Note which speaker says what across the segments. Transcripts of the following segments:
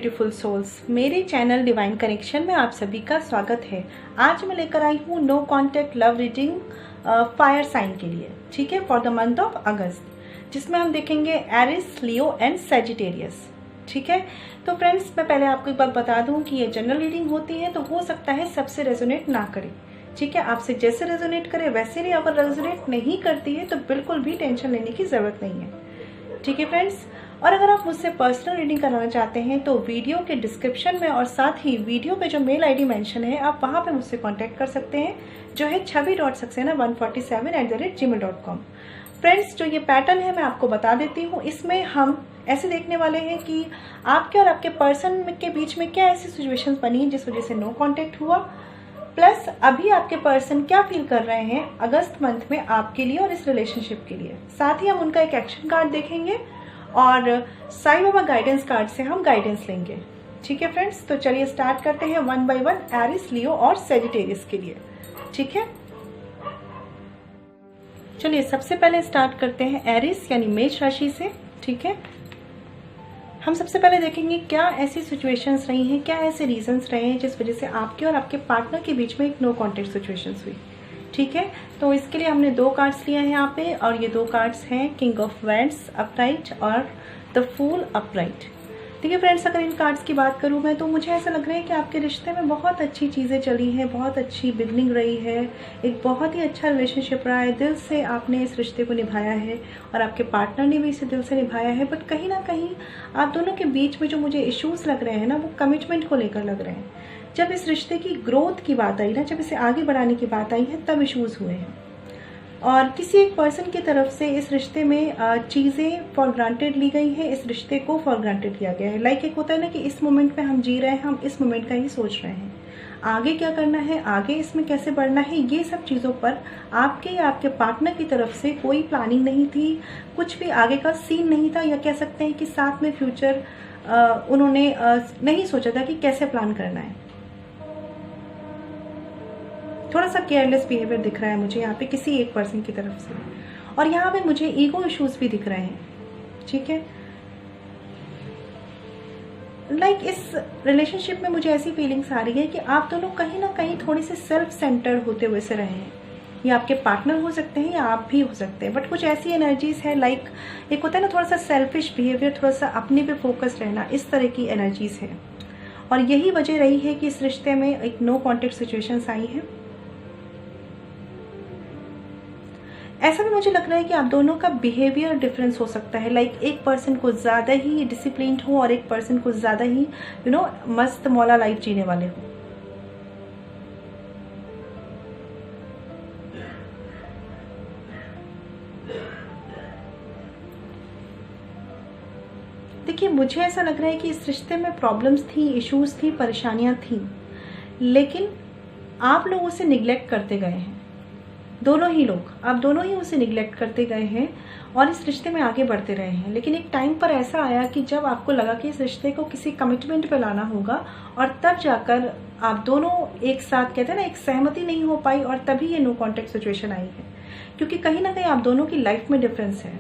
Speaker 1: Beautiful souls, मेरे channel divine connection में आप सभी का स्वागत है। आज मैं लेकर आई हूँ no contact love reading fire sign के लिए, ठीक है, for the month of August, जिसमें हम देखेंगे एरिस, लियो एंड सैजिटेरियस। ठीक है, तो फ्रेंड्स मैं पहले आपको एक बात बता दूं कि ये जनरल रीडिंग होती है, तो हो सकता है सबसे रेजोनेट ना करे। ठीक है, आपसे जैसे रेजोनेट करे वैसे ही, अगर रेजोनेट नहीं करती है तो बिल्कुल भी टेंशन लेने की ज़रूरत नहीं है। ठीक है फ्रेंड्स, और अगर आप मुझसे पर्सनल रीडिंग कराना चाहते हैं तो वीडियो के डिस्क्रिप्शन में और साथ ही वीडियो पे जो मेल आईडी मेंशन है, आप वहाँ पे मुझसे कांटेक्ट कर सकते हैं, जो है chavi.saxena147@gmail.com। फ्रेंड्स, जो ये पैटर्न है मैं आपको बता देती हूँ। इसमें हम ऐसे देखने वाले हैं कि आपके और आपके पर्सन के बीच में क्या ऐसी सिचुएशंस बनी जिस वजह से नो कॉन्टेक्ट हुआ, प्लस अभी आपके पर्सन क्या फील कर रहे हैं अगस्त मंथ में आपके लिए और इस रिलेशनशिप के लिए। साथ ही हम उनका एक एक्शन कार्ड देखेंगे और साईं बाबा गाइडेंस कार्ड से हम गाइडेंस लेंगे। ठीक है फ्रेंड्स, तो चलिए स्टार्ट करते हैं वन बाय वन एरिस, लियो और सैजिटेरियस के लिए। ठीक है, चलिए सबसे पहले स्टार्ट करते हैं एरिस यानी मेष राशि से। ठीक है, हम सबसे पहले देखेंगे क्या ऐसी सिचुएशंस रही हैं, क्या ऐसे रीजंस रहे हैं जिस वजह से आपके और आपके पार्टनर के बीच में एक नो कॉन्टेक्ट सिचुएशंस हुई। ठीक है, तो इसके लिए हमने दो कार्ड्स लिए हैं यहाँ पे, और ये दो कार्ड्स हैं किंग ऑफ वैंड्स अपराइट और द फूल अपराइट। देखिए फ्रेंड्स, अगर इन कार्ड्स की बात करूँ मैं, तो मुझे ऐसा लग रहा है कि आपके रिश्ते में बहुत अच्छी चीज़ें चली हैं, बहुत अच्छी बिगनिंग रही है, एक बहुत ही अच्छा रिलेशनशिप रहा है, दिल से आपने इस रिश्ते को निभाया है और आपके पार्टनर ने भी इसे दिल से निभाया है। बट कहीं ना कहीं आप दोनों के बीच में जो मुझे इश्यूज़ लग रहे हैं ना, वो कमिटमेंट को लेकर लग रहे हैं। जब इस रिश्ते की ग्रोथ की बात आई ना, जब इसे आगे बढ़ाने की बात आई है, तब इश्यूज़ हुए हैं। और किसी एक पर्सन की तरफ से इस रिश्ते में चीज़ें फॉर ग्रांटेड ली गई हैं, इस रिश्ते को फॉर ग्रांटेड लिया गया है। लाइक एक होता है ना कि इस मोमेंट पे हम जी रहे हैं, हम इस मोमेंट का ही सोच रहे हैं, आगे क्या करना है, आगे इसमें कैसे बढ़ना है, ये सब चीज़ों पर आपके या आपके पार्टनर की तरफ से कोई प्लानिंग नहीं थी, कुछ भी आगे का सीन नहीं था, या कह सकते हैं कि साथ में फ्यूचर उन्होंने नहीं सोचा था कि कैसे प्लान करना है। थोड़ा सा केयरलेस बिहेवियर दिख रहा है मुझे यहाँ पे किसी एक पर्सन की तरफ से, और यहाँ पे मुझे ईगो इश्यूज भी दिख रहे हैं। ठीक है, लाइक इस रिलेशनशिप में मुझे ऐसी फीलिंग्स आ रही है कि आप दोनों कहीं ना कहीं थोड़े से सेल्फ सेंटर्ड होते हुए से रहे हैं। ये आपके पार्टनर हो सकते हैं या आप भी हो सकते हैं, बट कुछ ऐसी एनर्जीज है, लाइक एक होता है ना थोड़ा सा सेल्फिश बिहेवियर, थोड़ा सा अपने पे फोकस रहना, इस तरह की एनर्जीज है। और यही वजह रही है कि इस रिश्ते में एक नो कॉन्टेक्ट सिचुएशंस आई है। ऐसा भी मुझे लग रहा है कि आप दोनों का बिहेवियर डिफरेंस हो सकता है, लाइक एक पर्सन को ज़्यादा ही डिसिप्लिन्ड हो और एक पर्सन को ज़्यादा ही मस्त मौला लाइफ जीने वाले हो। देखिए, मुझे ऐसा लग रहा है कि इस रिश्ते में प्रॉब्लम्स थी, इश्यूज थी, परेशानियां थी, लेकिन आप लोग उसे निग्लेक्ट करते गए हैं। दोनों ही लोग, आप दोनों ही उसे निग्लेक्ट करते गए हैं और इस रिश्ते में आगे बढ़ते रहे हैं। लेकिन एक टाइम पर ऐसा आया कि जब आपको लगा कि इस रिश्ते को किसी कमिटमेंट पे लाना होगा, और तब जाकर आप दोनों एक साथ, कहते हैं ना, एक सहमति नहीं हो पाई, और तभी ये नो कॉन्टेक्ट सिचुएशन आई है। क्योंकि कहीं ना कहीं आप दोनों की लाइफ में डिफरेंस है।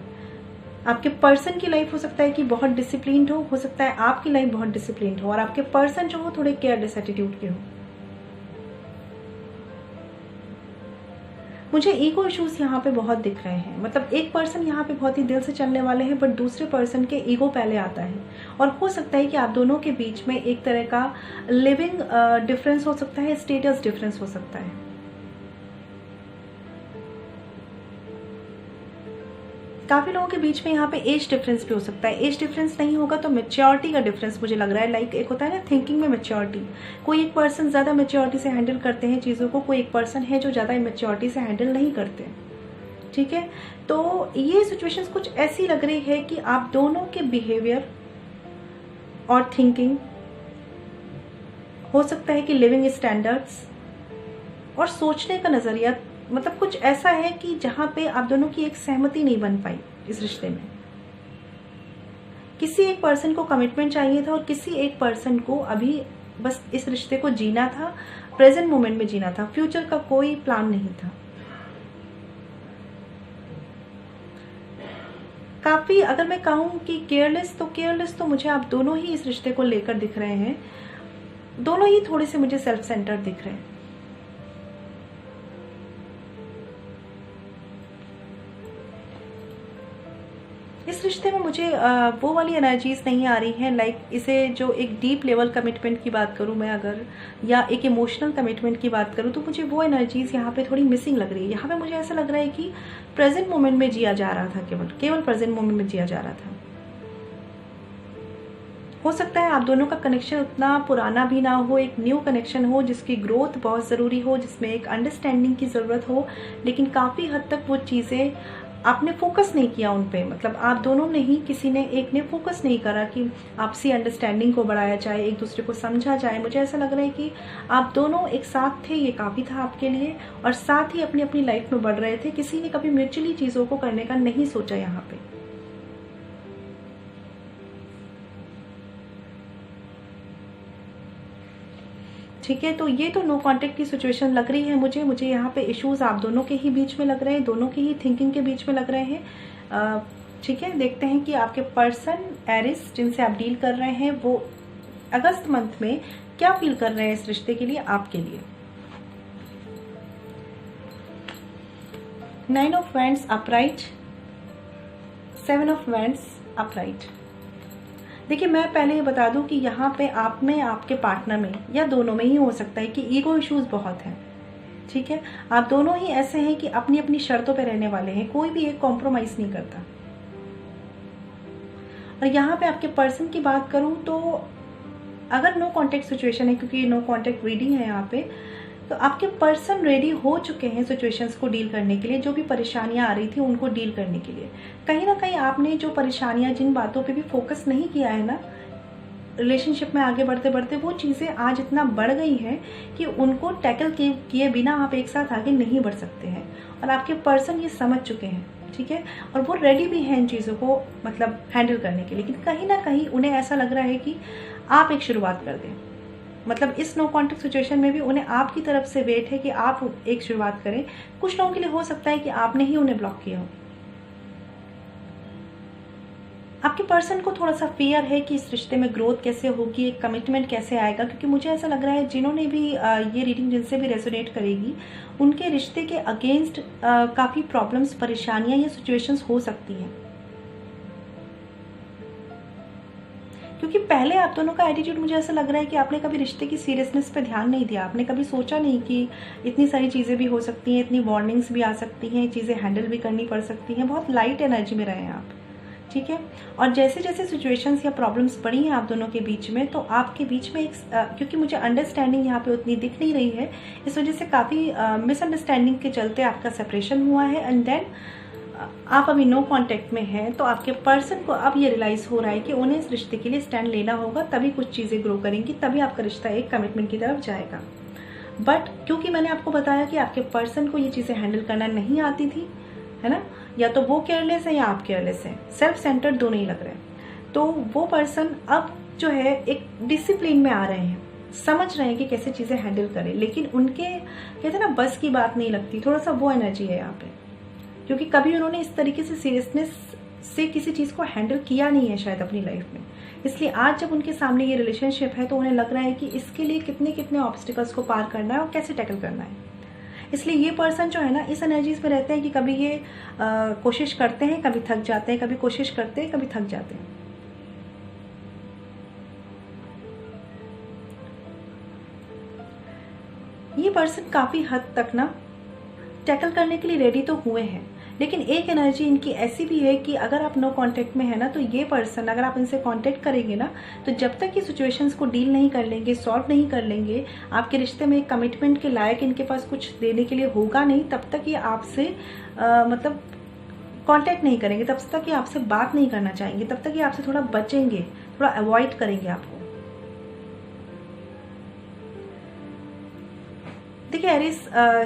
Speaker 1: आपके पर्सन की लाइफ हो सकता है कि बहुत डिसिप्लिन्ड हो सकता है आपकी लाइफ बहुत डिसिप्लिन्ड हो, और आपके पर्सन जो हो थोड़े केयरलेस एटीट्यूड के हो। मुझे ईगो इश्यूज यहाँ पे बहुत दिख रहे हैं, मतलब एक पर्सन यहाँ पे बहुत ही दिल से चलने वाले हैं, बट दूसरे पर्सन के ईगो पहले आता है। और हो सकता है कि आप दोनों के बीच में एक तरह का लिविंग डिफरेंस हो सकता है, स्टेटस डिफरेंस हो सकता है। काफ़ी लोगों के बीच में यहाँ पे एज डिफरेंस भी हो सकता है। एज डिफरेंस नहीं होगा तो मैच्योरिटी का डिफरेंस मुझे लग रहा है, लाइक एक होता है ना थिंकिंग में मैच्योरिटी। कोई एक पर्सन ज़्यादा मैच्योरिटी से हैंडल करते हैं चीज़ों को, कोई एक पर्सन है जो ज़्यादा मैच्योरिटी से हैंडल नहीं करते। ठीक है, तो ये सिचुएशंस कुछ ऐसी लग रही है कि आप दोनों के बिहेवियर और थिंकिंग, हो सकता है कि लिविंग स्टैंडर्ड्स और सोचने का नज़रिया, मतलब कुछ ऐसा है कि जहां पे आप दोनों की एक सहमति नहीं बन पाई इस रिश्ते में। किसी एक पर्सन को कमिटमेंट चाहिए था और किसी एक पर्सन को अभी बस इस रिश्ते को जीना था, प्रेजेंट मोमेंट में जीना था, फ्यूचर का कोई प्लान नहीं था। काफ़ी, अगर मैं कहूँ कि केयरलेस तो मुझे आप दोनों ही इस रिश्ते को लेकर दिख रहे हैं। दोनों ही थोड़े से मुझे सेल्फ सेंटर्ड दिख रहे हैं। इस रिश्ते में मुझे वो वाली एनर्जीज नहीं आ रही हैं, लाइक इसे जो एक डीप लेवल कमिटमेंट की बात करूं मैं अगर, या एक इमोशनल कमिटमेंट की बात करूं, तो मुझे वो एनर्जीज यहाँ पे थोड़ी मिसिंग लग रही है। यहाँ पे मुझे ऐसा लग रहा है कि प्रेजेंट मोमेंट में जिया जा रहा था, केवल प्रेजेंट मोमेंट में जिया जा रहा था। हो सकता है आप दोनों का कनेक्शन उतना पुराना भी ना हो, एक न्यू कनेक्शन हो जिसकी ग्रोथ बहुत ज़रूरी हो, जिसमें एक अंडरस्टैंडिंग की ज़रूरत हो, लेकिन काफ़ी हद तक वो चीज़ें आपने फोकस नहीं किया उन पे। मतलब आप दोनों ने ही, किसी ने एक ने फोकस नहीं करा कि आपसी अंडरस्टैंडिंग को बढ़ाया जाए, एक दूसरे को समझा जाए। मुझे ऐसा लग रहा है कि आप दोनों एक साथ थे, ये काफ़ी था आपके लिए, और साथ ही अपनी अपनी लाइफ में बढ़ रहे थे। किसी ने कभी म्यूचुअली चीज़ों को करने का नहीं सोचा यहाँ पे। ठीक है, तो ये तो नो कांटेक्ट की सिचुएशन लग रही है मुझे यहाँ पे इश्यूज आप दोनों के ही बीच में लग रहे हैं, दोनों की ही थिंकिंग के बीच में लग रहे हैं। ठीक है, देखते हैं कि आपके पर्सन एरिस जिनसे आप डील कर रहे हैं वो अगस्त मंथ में क्या फील कर रहे हैं इस रिश्ते के लिए, आपके लिए। 9 of wands upright, 7 of wands upright. देखिए, मैं पहले ये बता दूं कि यहाँ पे आप में, आपके पार्टनर में, या दोनों में ही हो सकता है कि ईगो इश्यूज बहुत हैं। ठीक है, आप दोनों ही ऐसे हैं कि अपनी अपनी शर्तों पे रहने वाले हैं, कोई भी एक कॉम्प्रोमाइज नहीं करता। और यहाँ पे आपके पर्सन की बात करूं तो अगर नो कांटेक्ट सिचुएशन है, क्योंकि नो कांटेक्ट रीडिंग है यहाँ पे, तो आपके पर्सन रेडी हो चुके हैं सिचुएशंस को डील करने के लिए। जो भी परेशानियां आ रही थी उनको डील करने के लिए, कहीं ना कहीं आपने जो परेशानियां, जिन बातों पे भी फोकस नहीं किया है ना रिलेशनशिप में आगे बढ़ते बढ़ते, वो चीज़ें आज इतना बढ़ गई हैं कि उनको टैकल किए बिना आप एक साथ आगे नहीं बढ़ सकते हैं। और आपके पर्सन ये समझ चुके हैं, ठीक है, और वो रेडी भी हैं इन चीज़ों को मतलब हैंडल करने के लिए। लेकिन कहीं ना कहीं उन्हें ऐसा लग रहा है कि आप एक शुरुआत कर दें। मतलब इस नो कॉन्टेक्ट सिचुएशन में भी उन्हें आपकी तरफ से वेट है कि आप एक शुरुआत करें। कुछ लोगों के लिए हो सकता है कि आपने ही उन्हें ब्लॉक किया हो। आपके पर्सन को थोड़ा सा फियर है कि इस रिश्ते में ग्रोथ कैसे होगी, एक कमिटमेंट कैसे आएगा, क्योंकि मुझे ऐसा लग रहा है जिन्होंने भी ये रीडिंग जिनसे भी रेजोनेट करेगी, उनके रिश्ते के अगेंस्ट काफ़ी प्रॉब्लम्स, परेशानियां या सिचुएशंस हो सकती हैं। क्योंकि पहले आप दोनों का एटीट्यूड, मुझे ऐसा लग रहा है कि आपने कभी रिश्ते की सीरियसनेस पे ध्यान नहीं दिया। आपने कभी सोचा नहीं कि इतनी सारी चीज़ें भी हो सकती हैं, इतनी वार्निंग्स भी आ सकती हैं, चीज़ें हैंडल भी करनी पड़ सकती हैं। बहुत लाइट एनर्जी में रहे हैं आप, ठीक है। और जैसे जैसे सिचुएशंस या प्रॉब्लम्स पड़ी हैं आप दोनों के बीच में, तो आपके बीच में एक क्योंकि मुझे अंडरस्टैंडिंग यहाँ पे उतनी दिख नहीं रही है, इस वजह से काफ़ी मिसअंडरस्टैंडिंग के चलते आपका सेपरेशन हुआ है। एंड देन आप अभी नो कांटेक्ट में हैं, तो आपके पर्सन को अब ये रियलाइज हो रहा है कि उन्हें इस रिश्ते के लिए स्टैंड लेना होगा, तभी कुछ चीज़ें ग्रो करेंगी, तभी आपका रिश्ता एक कमिटमेंट की तरफ जाएगा। बट क्योंकि मैंने आपको बताया कि आपके पर्सन को ये चीज़ें हैंडल करना नहीं आती थी, है ना, या तो वो केयरलेस है या आप केयरलेस हैं, सेल्फ सेंटर्ड दोनों ही लग रहे हैं। तो वो पर्सन अब जो है एक डिसिप्लिन में आ रहे हैं, समझ रहे हैं कि कैसे चीज़ें हैंडल करें, लेकिन उनके कहते हैं ना बस की बात नहीं लगती, थोड़ा सा वो एनर्जी है यहाँ पे, क्योंकि कभी उन्होंने इस तरीके से सीरियसनेस से किसी चीज़ को हैंडल किया नहीं है शायद अपनी लाइफ में। इसलिए आज जब उनके सामने ये रिलेशनशिप है, तो उन्हें लग रहा है कि इसके लिए कितने कितने ऑब्स्टिकल्स को पार करना है और कैसे टैकल करना है। इसलिए ये पर्सन जो है ना, इस एनर्जीज में रहते हैं कि कभी ये कोशिश करते हैं, कभी थक जाते हैं, कभी कोशिश करते हैं, कभी थक जाते हैं। ये पर्सन काफ़ी हद तक ना टैकल करने के लिए रेडी तो हुए हैं, लेकिन एक एनर्जी इनकी ऐसी भी है कि अगर आप नो कांटेक्ट में है ना, तो ये पर्सन, अगर आप इनसे कांटेक्ट करेंगे ना, तो जब तक ये सिचुएशंस को डील नहीं कर लेंगे, सॉल्व नहीं कर लेंगे, आपके रिश्ते में कमिटमेंट के लायक इनके पास कुछ देने के लिए होगा नहीं, तब तक ये आपसे मतलब कांटेक्ट नहीं करेंगे, तब तक ये आपसे बात नहीं करना चाहेंगे, तब तक ये आपसे थोड़ा बचेंगे, थोड़ा अवॉइड करेंगे आपको। देखिए एरिस,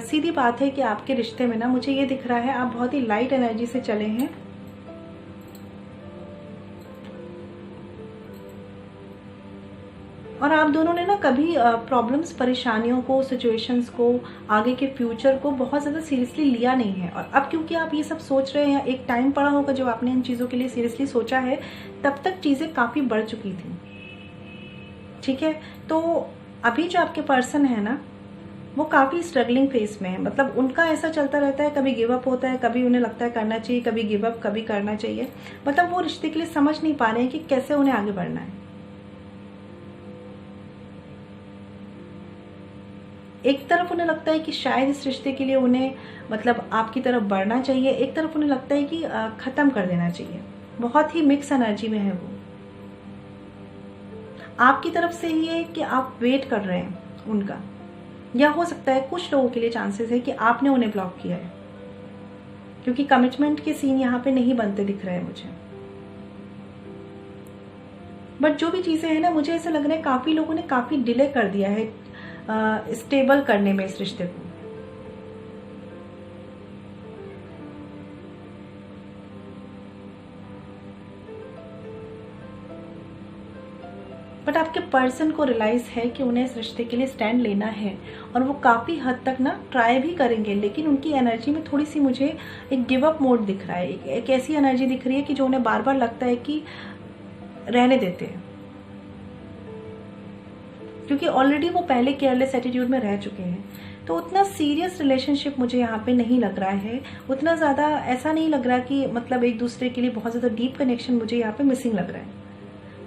Speaker 1: सीधी बात है कि आपके रिश्ते में ना मुझे ये दिख रहा है आप बहुत ही लाइट एनर्जी से चले हैं। और आप दोनों ने ना कभी प्रॉब्लम्स, परेशानियों को, सिचुएशंस को, आगे के फ्यूचर को बहुत ज़्यादा सीरियसली लिया नहीं है। और अब क्योंकि आप ये सब सोच रहे हैं, एक टाइम पड़ा होगा जब आपने इन चीज़ों के लिए सीरियसली सोचा है, तब तक चीज़ें काफ़ी बढ़ चुकी थी। ठीक है, तो अभी जो आपके पर्सन है ना, वो काफ़ी स्ट्रगलिंग फेस में है। मतलब उनका ऐसा चलता रहता है, कभी गिव अप होता है, कभी उन्हें लगता है करना चाहिए, कभी गिव अप, कभी करना चाहिए। मतलब वो रिश्ते के लिए समझ नहीं पा रहे हैं कि कैसे उन्हें आगे बढ़ना है। एक तरफ उन्हें लगता है कि शायद इस रिश्ते के लिए उन्हें मतलब आपकी तरफ बढ़ना चाहिए, एक तरफ उन्हें लगता है कि ख़त्म कर देना चाहिए। बहुत ही मिक्स एनर्जी में है वो। आपकी तरफ से ही है कि आप वेट कर रहे हैं उनका, या हो सकता है कुछ लोगों के लिए चांसेस है कि आपने उन्हें ब्लॉक किया है, क्योंकि कमिटमेंट के सीन यहाँ पे नहीं बनते दिख रहे हैं मुझे। बट जो भी चीज़ें हैं ना, मुझे ऐसा लग रहा है काफ़ी लोगों ने काफ़ी डिले कर दिया है स्टेबल करने में इस रिश्ते को। बट आपके पर्सन को रियलाइज है कि उन्हें इस रिश्ते के लिए स्टैंड लेना है, और वो काफ़ी हद तक ना ट्राई भी करेंगे। लेकिन उनकी एनर्जी में थोड़ी सी मुझे एक गिव अप मोड दिख रहा है, एक ऐसी एनर्जी दिख रही है कि जो उन्हें बार बार लगता है कि रहने देते हैं, क्योंकि ऑलरेडी वो पहले केयरलेस एटीट्यूड में रह चुके हैं। तो उतना सीरियस रिलेशनशिप मुझे यहाँ पे नहीं लग रहा है, उतना ज़्यादा ऐसा नहीं लग रहा कि मतलब एक दूसरे के लिए बहुत ज़्यादा डीप कनेक्शन मुझे यहाँ पे मिसिंग लग रहा है।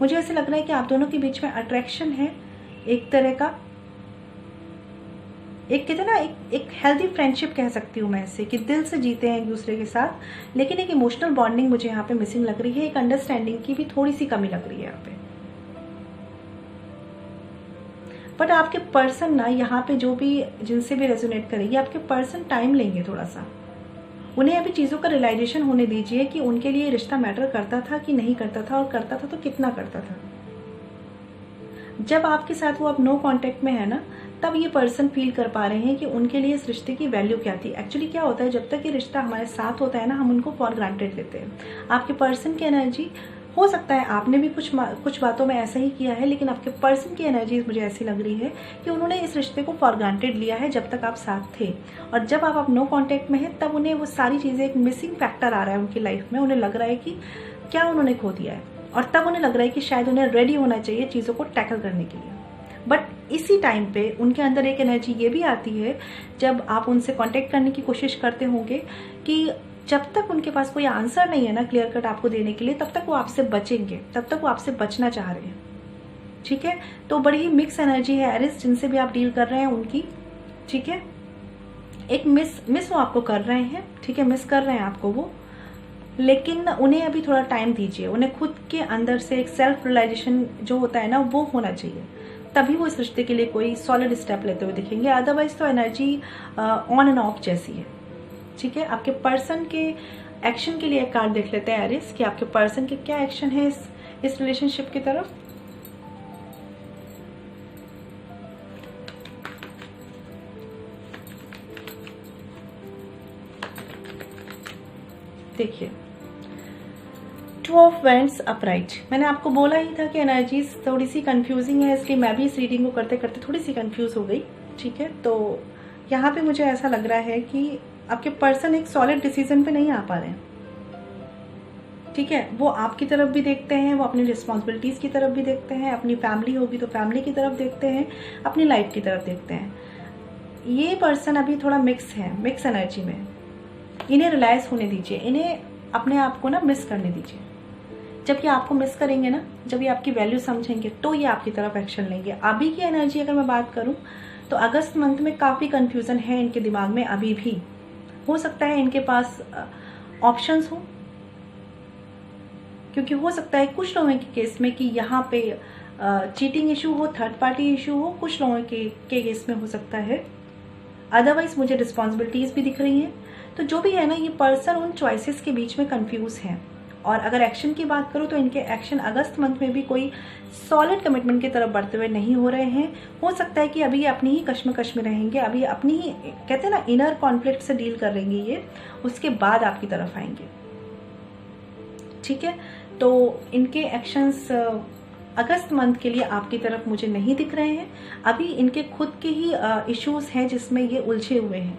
Speaker 1: मुझे ऐसे लग रहा है कि आप दोनों के बीच में अट्रैक्शन है एक तरह का, एक कहते हैं ना, एक हेल्दी फ्रेंडशिप कह सकती हूँ मैं इसे, कि दिल से जीते हैं एक दूसरे के साथ। लेकिन एक इमोशनल बॉन्डिंग मुझे यहाँ पे मिसिंग लग रही है, एक अंडरस्टैंडिंग की भी थोड़ी सी कमी लग रही है यहाँ पे। बट आपके पर्सन ना यहाँ पे जो भी जिनसे भी रेजोनेट करेगी, आपके पर्सन टाइम लेंगे थोड़ा सा। उन्हें अभी चीज़ों का रियलाइजेशन होने दीजिए कि उनके लिए रिश्ता मैटर करता था कि नहीं करता था, और करता था तो कितना करता था। जब आपके साथ वो अब नो कांटेक्ट में है ना, तब ये पर्सन फील कर पा रहे हैं कि उनके लिए इस रिश्ते की वैल्यू क्या थी। एक्चुअली क्या होता है, जब तक ये रिश्ता हमारे साथ होता है ना, हम उनको फॉर ग्रांटेड लेते हैं। आपके पर्सन की एनर्जी, हो सकता है आपने भी कुछ बातों में ऐसा ही किया है, लेकिन आपके पर्सन की एनर्जी मुझे ऐसी लग रही है कि उन्होंने इस रिश्ते को फॉर ग्रांटेड लिया है जब तक आप साथ थे। और जब आप नो कांटेक्ट में हैं, तब उन्हें वो सारी चीज़ें, एक मिसिंग फैक्टर आ रहा है उनकी लाइफ में। उन्हें लग रहा है कि क्या उन्होंने खो दिया है, और तब उन्हें लग रहा है कि शायद उन्हें रेडी होना चाहिए चीज़ों को टैकल करने के लिए। बट इसी टाइम पे उनके अंदर एक एनर्जी ये भी आती है, जब आप उनसे कांटेक्ट करने की कोशिश करते होंगे, कि जब तक उनके पास कोई आंसर नहीं है ना क्लियर कट आपको देने के लिए, तब तक वो आपसे बचेंगे, तब तक वो आपसे बचना चाह रहे हैं। ठीक है, तो बड़ी ही मिक्स एनर्जी है एरिस, जिनसे भी आप डील कर रहे हैं उनकी। ठीक है, एक मिस वो आपको कर रहे हैं, ठीक है, मिस कर रहे हैं आपको वो। लेकिन उन्हें अभी थोड़ा टाइम दीजिए, उन्हें खुद के अंदर से एक सेल्फ रियलाइजेशन जो होता है ना, वो होना चाहिए, तभी वो इस रिश्ते के लिए कोई सॉलिड स्टेप लेते हुए दिखेंगे। अदरवाइज तो एनर्जी ऑन एंड ऑफ जैसी है। ठीक है, आपके पर्सन के एक्शन के लिए एक कार्ड देख लेते हैं एरिस, कि आपके पर्सन के क्या एक्शन है इस रिलेशनशिप की तरफ। देखिए, 2 ऑफ वैंड्स अपराइट। मैंने आपको बोला ही था कि एनर्जीज थोड़ी सी कंफ्यूजिंग है, इसलिए मैं भी इस रीडिंग को करते करते थोड़ी सी कंफ्यूज हो गई। ठीक है, तो यहाँ पे मुझे ऐसा लग रहा है कि आपके पर्सन एक सॉलिड डिसीजन पे नहीं आ पा रहे हैं। ठीक है, वो आपकी तरफ भी देखते हैं, वो अपनी रिस्पॉन्सिबिलिटीज की तरफ भी देखते हैं, अपनी फैमिली होगी तो फैमिली की तरफ देखते हैं, अपनी लाइफ की तरफ देखते हैं। ये पर्सन अभी थोड़ा मिक्स है, मिक्स एनर्जी में। इन्हें रियलाइज होने दीजिए, इन्हें अपने आप को ना मिस करने दीजिए। जब ये आपको मिस करेंगे ना, जब ये आपकी वैल्यू समझेंगे, तो ये आपकी तरफ एक्शन लेंगे। अभी की एनर्जी अगर मैं बात करूं, तो अगस्त मंथ में काफ़ी कंफ्यूजन है इनके दिमाग में अभी भी। हो सकता है इनके पास ऑप्शंस हो, क्योंकि हो सकता है कुछ लोगों के केस में कि यहाँ पे चीटिंग इशू हो, थर्ड पार्टी इशू हो, कुछ लोगों के केस में हो सकता है। अदरवाइज मुझे रिस्पॉन्सिबिलिटीज भी दिख रही हैं। तो जो भी है ना, ये पर्सन उन चॉइसेस के बीच में कंफ्यूज है। और अगर एक्शन की बात करूँ, तो इनके एक्शन अगस्त मंथ में भी कोई सॉलिड कमिटमेंट की तरफ बढ़ते हुए नहीं हो रहे हैं। हो सकता है कि अभी ये अपनी ही कश्मकश में रहेंगे, अभी अपनी ही, कहते हैं ना, इनर कॉन्फ्लिक्ट से डील कर रहेंगे ये, उसके बाद आपकी तरफ आएंगे। ठीक है, तो इनके एक्शंस अगस्त मंथ के लिए आपकी तरफ मुझे नहीं दिख रहे हैं। अभी इनके खुद के ही इश्यूज हैं जिसमें ये उलझे हुए हैं।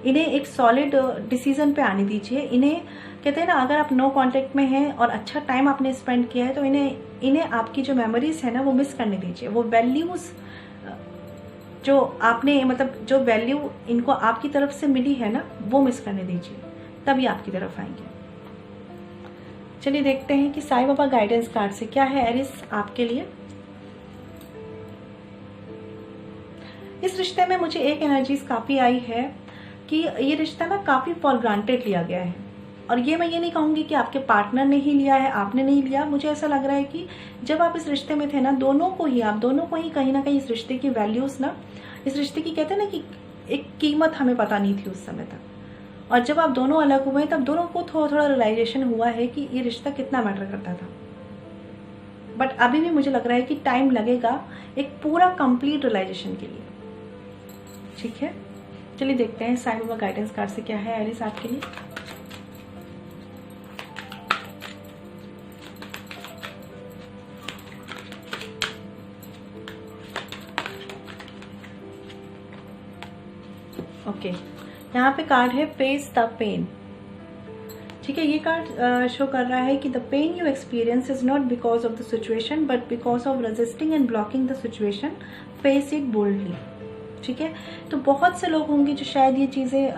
Speaker 1: इन्हें एक सॉलिड डिसीजन पे आने दीजिए। इन्हें कहते हैं ना, अगर आप नो कांटेक्ट में हैं और अच्छा टाइम आपने स्पेंड किया है तो इन्हें आपकी जो मेमोरीज है ना वो मिस करने दीजिए। वो वैल्यूज जो आपने मतलब जो वैल्यू इनको आपकी तरफ से मिली है ना वो मिस करने दीजिए, तभी आपकी तरफ आएंगे। चलिए देखते हैं कि साईं बाबा गाइडेंस कार्ड से क्या है एरिस आपके लिए। इस रिश्ते में मुझे एक एनर्जीज काफी आई है कि ये रिश्ता ना काफी फॉर ग्रांटेड लिया गया है। और ये मैं ये नहीं कहूंगी कि आपके पार्टनर ने ही लिया है, आपने नहीं लिया। मुझे ऐसा लग रहा है कि जब आप इस रिश्ते में थे ना, आप दोनों को ही कहीं ना कहीं इस रिश्ते की वैल्यूज ना, इस रिश्ते की कहते हैं ना कि एक कीमत हमें पता नहीं थी उस समय तक। और जब आप दोनों अलग हुए तब दोनों को थोड़ा थोड़ा रियलाइजेशन हुआ है कि ये रिश्ता कितना मैटर करता था। बट अभी भी मुझे लग रहा है कि टाइम लगेगा एक पूरा कंप्लीट रियलाइजेशन के लिए। ठीक है, चलिए देखते हैं साईं बाबा गाइडेंस कार्ड से क्या है एरिस आपके लिए। ओके, यहाँ पे कार्ड है फेस द पेन। ठीक है, ये कार्ड शो कर रहा है कि the pain you experience is not because of the situation but because of resisting and blocking the situation, face it boldly. ठीक है, तो बहुत से लोग होंगे जो शायद ये चीज़ें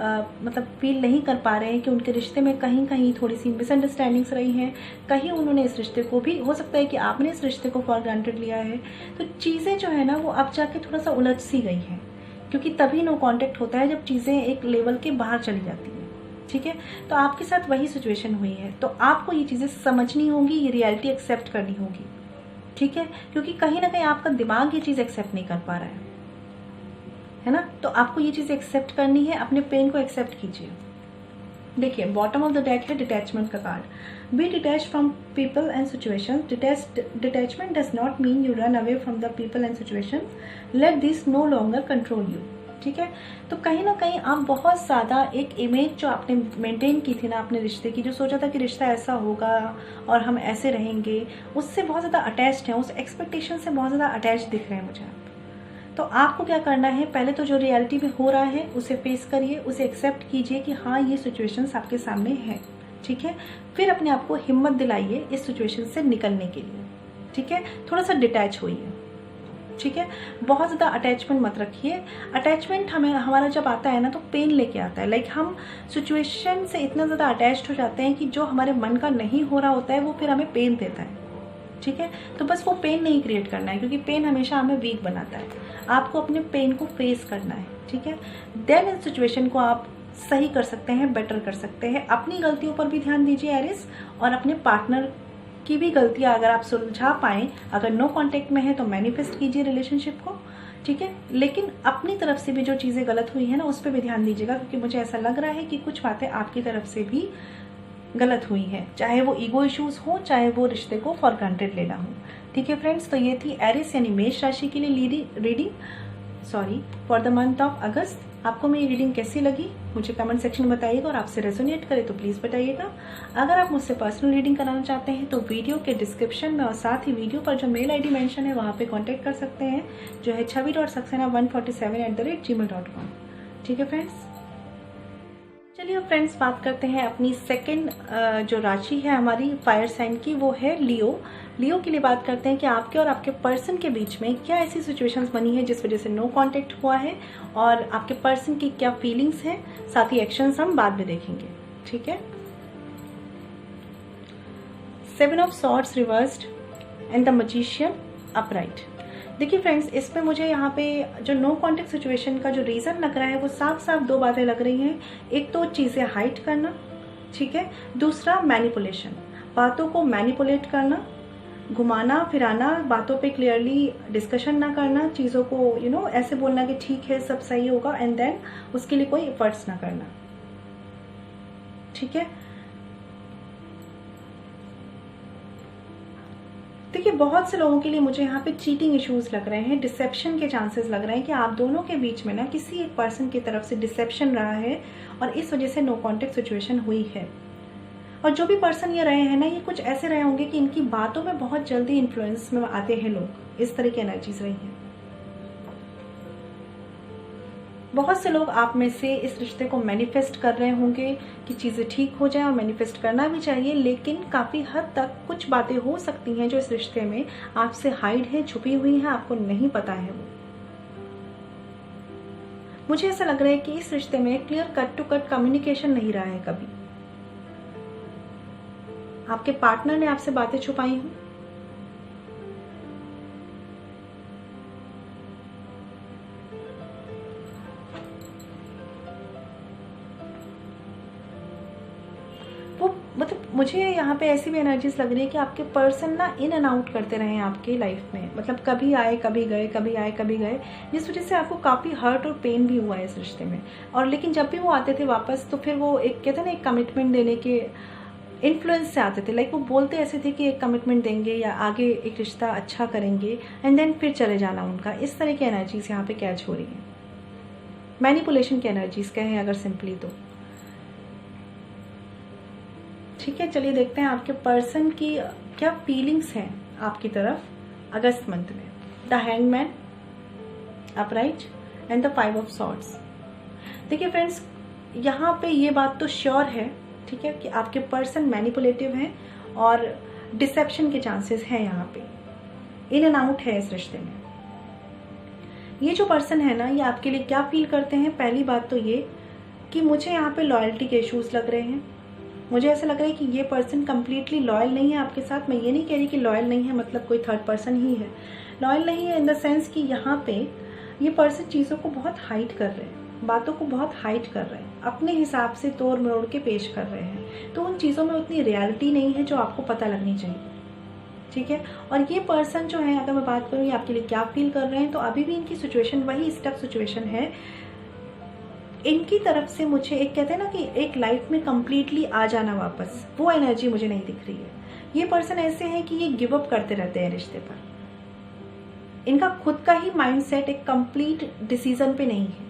Speaker 1: मतलब फील नहीं कर पा रहे हैं कि उनके रिश्ते में कहीं कहीं थोड़ी सी मिसअंडरस्टैंडिंग्स रही हैं। कहीं उन्होंने इस रिश्ते को भी, हो सकता है कि आपने इस रिश्ते को फॉर ग्रांटेड लिया है। तो चीज़ें जो है ना वो अब जाके थोड़ा सा उलझ सी गई हैं, क्योंकि तभी नो कांटेक्ट होता है जब चीज़ें एक लेवल के बाहर चली जाती हैं। ठीक है, तो आपके साथ वही सिचुएशन हुई है। तो आपको ये चीज़ें समझनी होंगी, ये रियलिटी एक्सेप्ट करनी होगी। ठीक है, क्योंकि कहीं ना कहीं आपका दिमाग ये चीज़ एक्सेप्ट नहीं कर पा रहा है ना। तो आपको ये चीज़ एक्सेप्ट करनी है, अपने पेन को एक्सेप्ट कीजिए। देखिए, बॉटम ऑफ द डेक है डिटैचमेंट का card. Be detach from people and situation. Detachment does not mean you run away from the people and situation. Let this no longer control you. ठीक है, तो कहीं ना कहीं आप बहुत ज़्यादा एक इमेज जो आपने मेंटेन की थी ना अपने रिश्ते की, जो सोचा था कि रिश्ता ऐसा होगा और हम ऐसे रहेंगे, उससे बहुत ज़्यादा अटैच्ड हैं, उस एक्सपेक्टेशन से बहुत ज़्यादा अटैच दिख रहे हैं मुझे। तो आपको क्या करना है, पहले तो जो रियलिटी में हो रहा है उसे फेस करिए, उसे एक्सेप्ट कीजिए कि हाँ ये सिचुएशंस आपके सामने है। ठीक है, फिर अपने आप को हिम्मत दिलाइए इस सिचुएशन से निकलने के लिए। ठीक है, थोड़ा सा डिटैच होइए। ठीक है, बहुत ज़्यादा अटैचमेंट मत रखिए। अटैचमेंट हमारा जब आता है ना तो पेन लेके आता है। लाइक हम सिचुएशन से इतना ज़्यादा अटैच्ड हो जाते हैं कि जो हमारे मन का नहीं हो रहा होता है वो फिर हमें पेन देता है। ठीक है, तो बस वो पेन नहीं क्रिएट करना है, क्योंकि पेन हमेशा हमें वीक बनाता है। आपको अपने पेन को फेस करना है। ठीक है, देन इस सिचुएशन को आप सही कर सकते हैं, बेटर कर सकते हैं। अपनी गलतियों पर भी ध्यान दीजिए एरिस, और अपने पार्टनर की भी गलतियां अगर आप सुलझा पाएं, अगर नो कांटेक्ट में है तो मैनिफेस्ट कीजिए रिलेशनशिप को। ठीक है, लेकिन अपनी तरफ से भी जो चीज़ें गलत हुई है ना उस पर भी ध्यान दीजिएगा, क्योंकि मुझे ऐसा लग रहा है कि कुछ बातें आपकी तरफ से भी गलत हुई है, चाहे वो ईगो इश्यूज हो, चाहे वो रिश्ते को फॉर ग्रांटेड लेना हो। ठीक है फ्रेंड्स, तो ये थी एरिस यानी मेष राशि के लिए reading for the month of August. आपको मेरी रीडिंग कैसी लगी मुझे कमेंट सेक्शन में बताइएगा, और आपसे रेजोनेट करे तो प्लीज़ बताइएगा। अगर आप मुझसे पर्सनल रीडिंग कराना चाहते हैं तो वीडियो के डिस्क्रिप्शन में और साथ ही वीडियो पर जो मेल आईडी मेंशन है वहाँ पे कांटेक्ट कर सकते हैं, जो है chavi.saxena147@gmail.com। ठीक है फ्रेंड्स, चलिए अब फ्रेंड्स बात करते हैं अपनी सेकंड जो राशि है हमारी फायर साइन की, वो है लियो। लियो के लिए बात करते हैं कि आपके और आपके पर्सन के बीच में क्या ऐसी सिचुएशंस बनी है जिस वजह से नो कांटेक्ट हुआ है, और आपके पर्सन की क्या फीलिंग्स हैं, साथ ही एक्शंस हम बाद में देखेंगे। ठीक है, 7 of swords reversed and the magician upright. देखिए फ्रेंड्स, इसमें मुझे यहाँ पे जो नो कांटेक्ट सिचुएशन का जो रीजन लग रहा है वो साफ साफ दो बातें लग रही हैं। एक तो चीजें हाइड करना, ठीक है, दूसरा मैनिपुलेशन, बातों को मैनिपुलेट करना, घुमाना फिराना, बातों पे क्लियरली डिस्कशन ना करना, चीज़ों को ऐसे बोलना कि ठीक है सब सही होगा एंड देन उसके लिए कोई एफर्ट्स ना करना। ठीक है, देखिए बहुत से लोगों के लिए मुझे यहाँ पे चीटिंग इश्यूज लग रहे हैं, डिसेप्शन के चांसेस लग रहे हैं कि आप दोनों के बीच में ना किसी एक पर्सन की तरफ से डिसेप्शन रहा है और इस वजह से नो कांटेक्ट सिचुएशन हुई है। और जो भी पर्सन ये रहे हैं ना, ये कुछ ऐसे रहे होंगे कि इनकी बातों में बहुत जल्दी इन्फ्लुएंस में आते हैं लोग, इस तरह की एनर्जीज रही हैं। बहुत से लोग आप में से इस रिश्ते को मैनिफेस्ट कर रहे होंगे कि चीज़ें ठीक हो जाए, और मैनिफेस्ट करना भी चाहिए, लेकिन काफ़ी हद तक कुछ बातें हो सकती हैं जो इस रिश्ते में आपसे हाइड है, छुपी हुई हैं, आपको नहीं पता है वो। मुझे ऐसा लग रहा है कि इस रिश्ते में clear cut to cut communication नहीं रहा है कभी। आपके पार्टनर ने आपसे बातें छुपाई हों, वो मतलब मुझे यहाँ पे ऐसी भी एनर्जीज लग रही है कि आपके पर्सन ना इन एंड आउट करते रहे हैं आपके लाइफ में, मतलब कभी आए कभी गए, कभी आए कभी गए, जिस वजह से आपको काफ़ी हर्ट और पेन भी हुआ है इस रिश्ते में। और लेकिन जब भी वो आते थे वापस, तो फिर वो एक कहते हैं ना, एक कमिटमेंट देने के इन्फ्लुएंस से आते थे। लाइक वो बोलते ऐसे थे कि एक कमिटमेंट देंगे या आगे एक रिश्ता अच्छा करेंगे, एंड देन फिर चले जाना उनका। इस तरह की एनर्जीज यहाँ पे कैच हो रही है, मैनिपुलेशन की एनर्जीज कहें अगर सिंपली तो। ठीक है, चलिए देखते हैं आपके पर्सन की क्या फीलिंग्स हैं आपकी तरफ अगस्त मंथ में। The hangman, upright and the 5 of swords. देखिए फ्रेंड्स, यहाँ पे ये बात तो श्योर है, ठीक है, कि आपके पर्सन मैनिपुलेटिव हैं और डिसेप्शन के चांसेस हैं यहाँ पे, इन एंड आउट है इस रिश्ते में। ये जो पर्सन है ना, ये आपके लिए क्या फील करते हैं, पहली बात तो ये कि मुझे यहाँ पे लॉयल्टी के इश्यूज लग रहे हैं। मुझे ऐसा लग रहा है कि ये पर्सन कम्प्लीटली लॉयल नहीं है आपके साथ। मैं ये नहीं कह रही कि लॉयल नहीं है मतलब कोई थर्ड पर्सन ही है, लॉयल नहीं है इन द सेंस कि यहाँ पे ये पर्सन चीज़ों को बहुत हाइड कर रहे हैं, बातों को बहुत हाइड कर रहे हैं, अपने हिसाब से तोड़ मरोड़ के पेश कर रहे हैं। तो उन चीज़ों में उतनी रियलिटी नहीं है जो आपको पता लगनी चाहिए, ठीक है। और ये पर्सन जो है, अगर मैं बात करूँ ये आपके लिए क्या फील कर रहे हैं, तो अभी भी इनकी सिचुएशन वही स्टक सिचुएशन है। इनकी तरफ से मुझे एक कहते हैं ना कि एक लाइफ में कंप्लीटली आ जाना वापस, वो एनर्जी मुझे नहीं दिख रही है। ये पर्सन ऐसे हैं कि ये गिव अप करते रहते हैं रिश्ते पर। इनका खुद का ही माइंडसेट एक कंप्लीट डिसीजन पे नहीं है।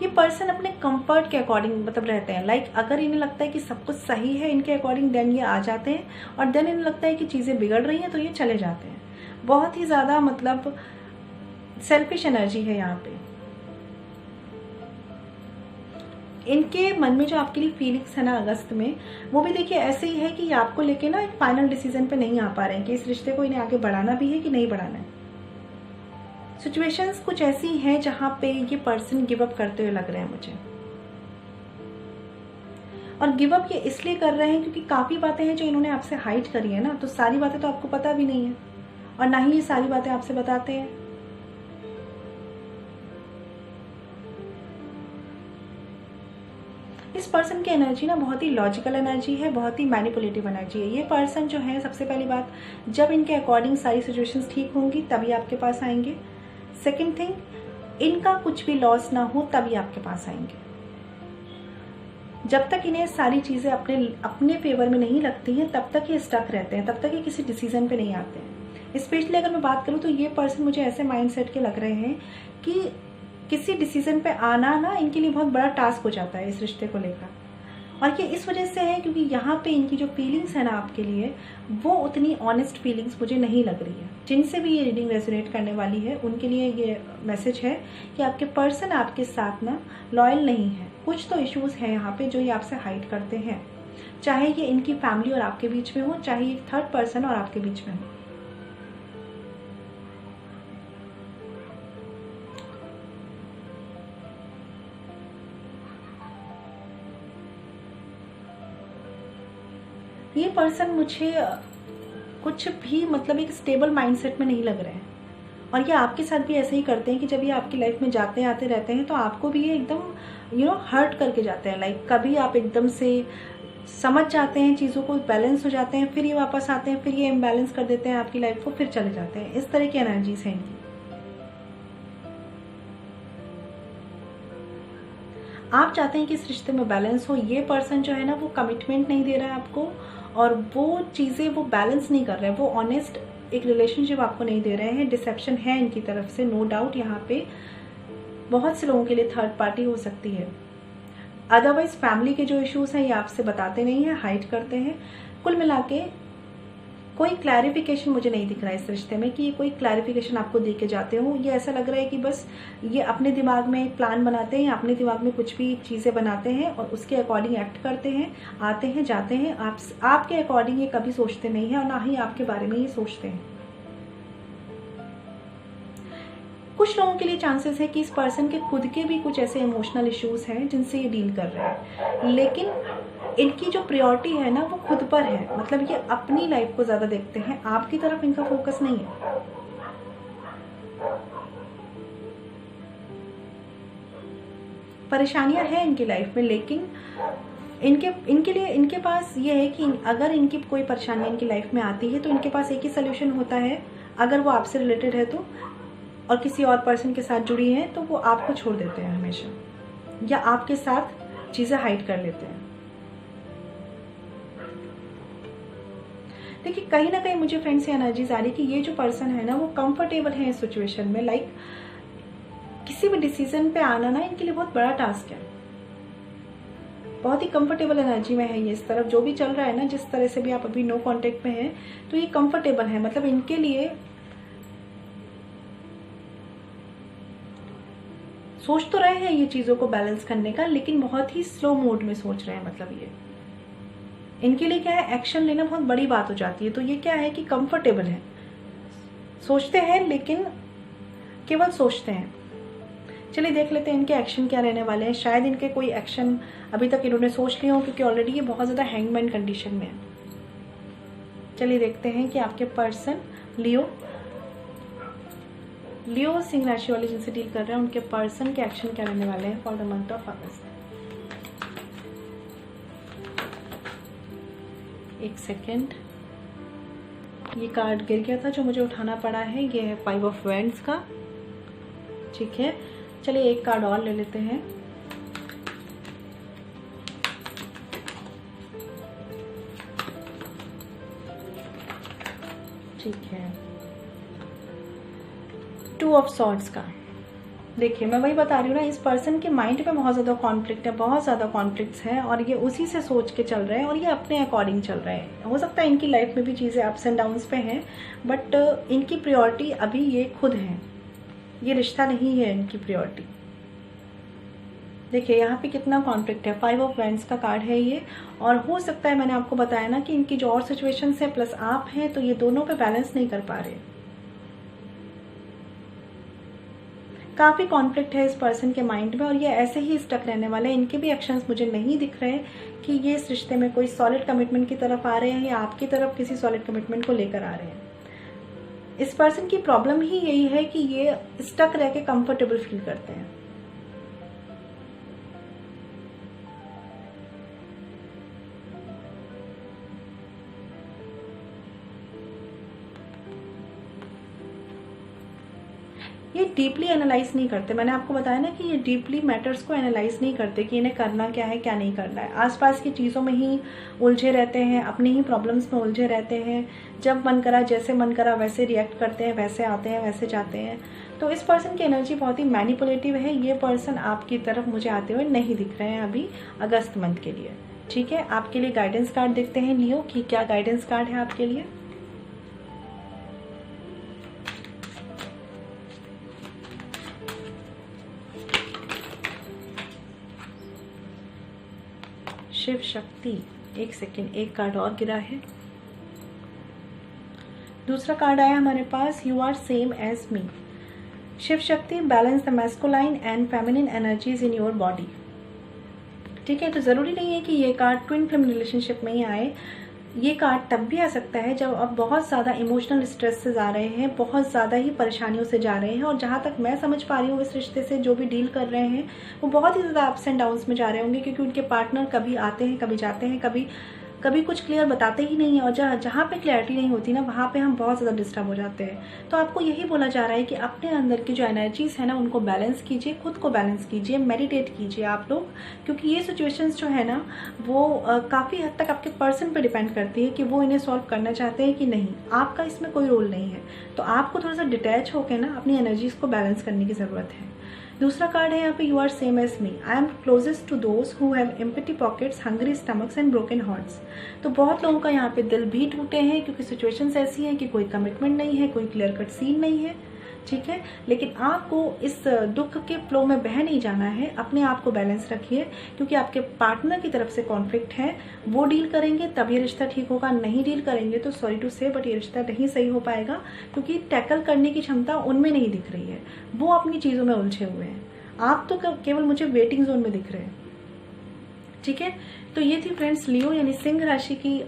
Speaker 1: ये पर्सन अपने कंफर्ट के अकॉर्डिंग मतलब रहते हैं। लाइक अगर इन्हें लगता है कि सब कुछ सही है इनके अकॉर्डिंग, देन ये आ जाते हैं, और देन इन्हें लगता है कि चीज़ें बिगड़ रही हैं तो ये चले जाते हैं। बहुत ही ज़्यादा मतलब सेल्फिश एनर्जी है यहाँ पे। इनके मन में जो आपके लिए फीलिंग्स है ना अगस्त में, वो भी देखिए ऐसे ही है कि ये आपको लेके ना एक फाइनल डिसीजन पे नहीं आ पा रहे हैं कि इस रिश्ते को इन्हें आगे बढ़ाना भी है कि नहीं बढ़ाना है। सिचुएशंस कुछ ऐसी हैं जहाँ पे ये पर्सन गिव अप करते हुए लग रहे हैं मुझे। और गिव अप ये इसलिए कर रहे हैं क्योंकि काफ़ी बातें हैं जो इन्होंने आपसे हाइड करी है ना, तो सारी बातें तो आपको पता भी नहीं है, और ना ही ये सारी बातें आपसे बताते हैं। इस पर्सन की एनर्जी ना बहुत ही लॉजिकल एनर्जी है, बहुत ही मैनिपुलेटिव एनर्जी है। ये पर्सन जो है, सबसे पहली बात, जब इनके अकॉर्डिंग सारी सिचुएशंस ठीक होंगी तभी आपके पास आएंगे। सेकंड थिंग, इनका कुछ भी लॉस ना हो तभी आपके पास आएंगे। जब तक इन्हें सारी चीज़ें अपने फेवर में नहीं लगती हैं तब तक ये स्टक रहते हैं, तब तक ये किसी डिसीजन पे नहीं आते हैं। स्पेशली अगर मैं बात करूँ तो ये पर्सन मुझे ऐसे माइंडसेट के लग रहे हैं कि किसी डिसीजन पे आना ना इनके लिए बहुत बड़ा टास्क हो जाता है इस रिश्ते को लेकर। और ये इस वजह से है क्योंकि यहाँ पे इनकी जो फीलिंग्स है ना आपके लिए, वो उतनी ऑनेस्ट फीलिंग्स मुझे नहीं लग रही है। जिनसे भी ये रीडिंग रेजोनेट करने वाली है उनके लिए ये मैसेज है कि आपके पर्सन आपके साथ ना लॉयल नहीं है। कुछ तो इश्यूज हैं यहाँ पे जो ये आपसे हाइड करते हैं, चाहे ये इनकी फैमिली और आपके बीच में हो, चाहे ये थर्ड पर्सन और आपके बीच में हो। ये पर्सन मुझे कुछ भी मतलब एक स्टेबल माइंडसेट में नहीं लग रहे हैं, और ये आपके साथ भी ऐसे ही करते हैं कि जब ये आपकी लाइफ में जाते आते रहते हैं तो आपको भी ये एकदम हर्ट करके जाते हैं। लाइक कभी आप एकदम से समझ जाते हैं चीज़ों को, बैलेंस हो जाते हैं, फिर ये वापस आते हैं, फिर ये इम्बैलेंस कर देते हैं आपकी लाइफ को, फिर चले जाते हैं। इस तरह की एनर्जीज हैं इनकी। आप चाहते हैं कि इस रिश्ते में बैलेंस हो, ये पर्सन जो है ना वो कमिटमेंट नहीं दे रहा है आपको, और वो चीज़ें वो बैलेंस नहीं कर रहे हैं, वो ऑनेस्ट एक रिलेशनशिप आपको नहीं दे रहे हैं। डिसेप्शन है इनकी तरफ से, नो डाउट यहाँ पे। बहुत से लोगों के लिए थर्ड पार्टी हो सकती है। अदरवाइज फैमिली के जो इश्यूज हैं ये आपसे बताते नहीं हैं, हाइड करते हैं। कुल मिला के कोई क्लैरिफिकेशन मुझे नहीं दिख रहा है इस रिश्ते में कि ये कोई क्लैरिफिकेशन आपको दे के जाते हो। ये ऐसा लग रहा है कि बस ये अपने दिमाग में एक प्लान बनाते हैं, अपने दिमाग में कुछ भी चीज़ें बनाते हैं और उसके अकॉर्डिंग एक्ट करते हैं, आते हैं जाते हैं। आपके अकॉर्डिंग ये कभी सोचते नहीं हैं और ना ही आपके बारे में ये सोचते हैं। कुछ लोगों के लिए चांसेस है कि इस पर्सन के खुद के भी कुछ ऐसे इमोशनल इश्यूज हैं जिनसे ये डील कर रहे हैं, लेकिन इनकी जो प्रायोरिटी है ना वो खुद पर है। मतलब ये अपनी लाइफ को ज़्यादा देखते हैं, आपकी तरफ इनका फोकस नहीं है। परेशानियां हैं इनकी लाइफ में, लेकिन इनके पास ये है कि अगर इनकी कोई परेशानी इनकी लाइफ में आती है तो इनके पास एक ही सोल्यूशन होता है। अगर वो आपसे रिलेटेड है तो, और किसी और पर्सन के साथ जुड़ी है तो वो आपको छोड़ देते हैं हमेशा, या आपके साथ चीज़ें हाइड कर लेते हैं। देखिए कहीं ना कहीं मुझे फ्रेंड्स से एनर्जीज आ रही कि ये जो पर्सन है ना वो कंफर्टेबल है इस सिचुएशन में। लाइक किसी भी डिसीजन पे आना ना इनके लिए बहुत बड़ा टास्क है। बहुत ही कंफर्टेबल एनर्जी में है ये। इस तरफ जो भी चल रहा है ना, जिस तरह से भी आप अभी नो कांटेक्ट में हैं, तो ये कंफर्टेबल है। मतलब इनके लिए सोच तो रहे हैं ये चीज़ों को बैलेंस करने का, लेकिन बहुत ही स्लो मोड में सोच रहे हैं। मतलब ये इनके लिए क्या है, एक्शन लेना बहुत बड़ी बात हो जाती है। तो ये क्या है कि कंफर्टेबल है, सोचते हैं लेकिन केवल सोचते हैं। चलिए देख लेते हैं इनके एक्शन क्या रहने वाले हैं। शायद इनके कोई एक्शन अभी तक इन्होंने सोच लिया हो, क्योंकि ऑलरेडी ये बहुत ज़्यादा हैंगमैन कंडीशन में है। चलिए देखते हैं कि आपके पर्सन लियो सिंह राशि वाले जिनसे डील कर रहे हैं, उनके पर्सन के एक्शन क्या रहने वाले हैं फॉर द मंथ ऑफ अगस्त। एक सेकेंड, ये कार्ड गिर गया था जो मुझे उठाना पड़ा है। ये है 5 ऑफ वैंड्स का। ठीक है, चलिए एक कार्ड और ले लेते हैं। ठीक है, 2 ऑफ सॉर्ड्स का। देखिए मैं वही बता रही हूँ ना, इस पर्सन के माइंड में बहुत ज़्यादा कॉन्फ्लिक्ट है, बहुत ज़्यादा कॉन्फ्लिक्ट्स हैं और ये उसी से सोच के चल रहे हैं और ये अपने अकॉर्डिंग चल रहे हैं। हो सकता है इनकी लाइफ में भी चीज़ें अप्स एंड डाउन्स पे हैं, बट इनकी प्रायोरिटी अभी ये खुद है, ये रिश्ता नहीं है इनकी प्रायोरिटी। देखिए यहाँ पे कितना कॉन्फ्लिक्ट है। 5 ऑफ वैंड्स का कार्ड है ये, और हो सकता है मैंने आपको बताया ना कि इनकी जो और सिचुएशंस है प्लस आप हैं, तो ये दोनों पे बैलेंस नहीं कर पा रहे। काफ़ी कॉन्फ्लिक्ट है इस पर्सन के माइंड में और ये ऐसे ही स्टक रहने वाले हैं। इनके भी एक्शंस मुझे नहीं दिख रहे कि ये इस रिश्ते में कोई सॉलिड कमिटमेंट की तरफ आ रहे हैं या आपकी तरफ किसी सॉलिड कमिटमेंट को लेकर आ रहे हैं। इस पर्सन की प्रॉब्लम ही यही है कि ये स्टक रह के कंफर्टेबल फील करते हैं। ये डीपली एनालाइज नहीं करते। मैंने आपको बताया ना कि ये डीपली मैटर्स को एनालाइज नहीं करते कि इन्हें करना क्या है क्या नहीं करना है। आसपास की चीज़ों में ही उलझे रहते हैं, अपनी ही प्रॉब्लम्स में उलझे रहते हैं। जब मन करा जैसे मन करा वैसे रिएक्ट करते हैं, वैसे आते हैं वैसे जाते हैं। तो इस पर्सन की एनर्जी बहुत ही मैनिपुलेटिव है। ये पर्सन आपकी तरफ मुझे आते हुए नहीं दिख रहे हैं अभी अगस्त मंथ के लिए। ठीक है, आपके लिए गाइडेंस कार्ड देखते हैं लियो कि क्या गाइडेंस कार्ड है आपके लिए। शिव शक्ति। एक सेकेंड, एक कार्ड और गिरा है। दूसरा कार्ड आया हमारे पास, you are same as me. Shiv Shakti, balance the masculine and feminine energies in your body. ठीक है, तो ज़रूरी नहीं है कि ये कार्ड ट्विन फ्लेम रिलेशनशिप में ही आए। ये कार्ड तब भी आ सकता है जब आप बहुत ज़्यादा इमोशनल स्ट्रेस से जा रहे हैं, बहुत ज़्यादा ही परेशानियों से जा रहे हैं, और जहाँ तक मैं समझ पा रही हूँ इस रिश्ते से जो भी डील कर रहे हैं वो बहुत ही ज़्यादा अप्स एंड डाउन्स में जा रहे होंगे, क्योंकि उनके पार्टनर कभी आते हैं कभी जाते हैं, कभी कुछ क्लियर बताते ही नहीं है, और जहाँ पे क्लैरिटी नहीं होती ना वहाँ पे हम बहुत ज़्यादा डिस्टर्ब हो जाते हैं। तो आपको यही बोला जा रहा है कि अपने अंदर की जो एनर्जीज है ना उनको बैलेंस कीजिए, खुद को बैलेंस कीजिए, मेडिटेट कीजिए आप लोग, क्योंकि ये सिचुएशंस जो है ना वो काफ़ी हद तक आपके पर्सन पे डिपेंड करती है कि वो इन्हें सॉल्व करना चाहते हैं कि नहीं। आपका इसमें कोई रोल नहीं है। तो आपको थोड़ा सा डिटैच होकर ना अपनी एनर्जीज को बैलेंस करने की ज़रूरत है। दूसरा कार्ड है यहाँ पे, you are same as me, I am closest to those who have empty pockets, hungry stomachs and broken hearts. तो बहुत लोगों का यहाँ पे दिल भी टूटे हैं क्योंकि सिचुएशंस ऐसी हैं कि कोई कमिटमेंट नहीं है, कोई क्लियर कट सीन नहीं है, ठीक है। लेकिन आपको इस दुख के फ्लो में बह नहीं जाना है, अपने आप को बैलेंस रखिए, क्योंकि आपके पार्टनर की तरफ से कॉन्फ्लिक्ट है, वो डील करेंगे तब ये रिश्ता ठीक होगा, नहीं डील करेंगे तो सॉरी टू से बट ये रिश्ता नहीं सही हो पाएगा, क्योंकि टैकल करने की क्षमता उनमें नहीं दिख रही है, वो अपनी चीज़ों में उलझे हुए हैं। आप तो केवल मुझे वेटिंग जोन में दिख रहे हैं, ठीक है। तो ये थी फ्रेंड्स लियो यानी सिंह राशि की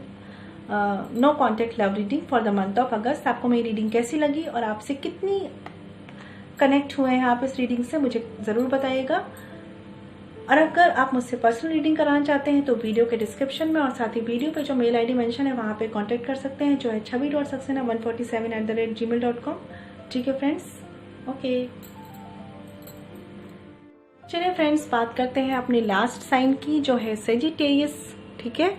Speaker 1: no contact love reading for the month of August. आपको मेरी रीडिंग कैसी लगी और आपसे कितनी कनेक्ट हुए हैं आप इस रीडिंग से, मुझे ज़रूर बताइएगा। और अगर आप मुझसे पर्सनल रीडिंग कराना चाहते हैं तो वीडियो के डिस्क्रिप्शन में और साथ ही वीडियो पे जो मेल आईडी मेंशन है वहाँ पे कांटेक्ट कर सकते हैं, जो है chavi.saxena147@gmail.com। ठीक है फ्रेंड्स, ओके। चलिए फ्रेंड्स, बात करते हैं अपने लास्ट साइन की, जो है सेजिटेरियस, ठीक है,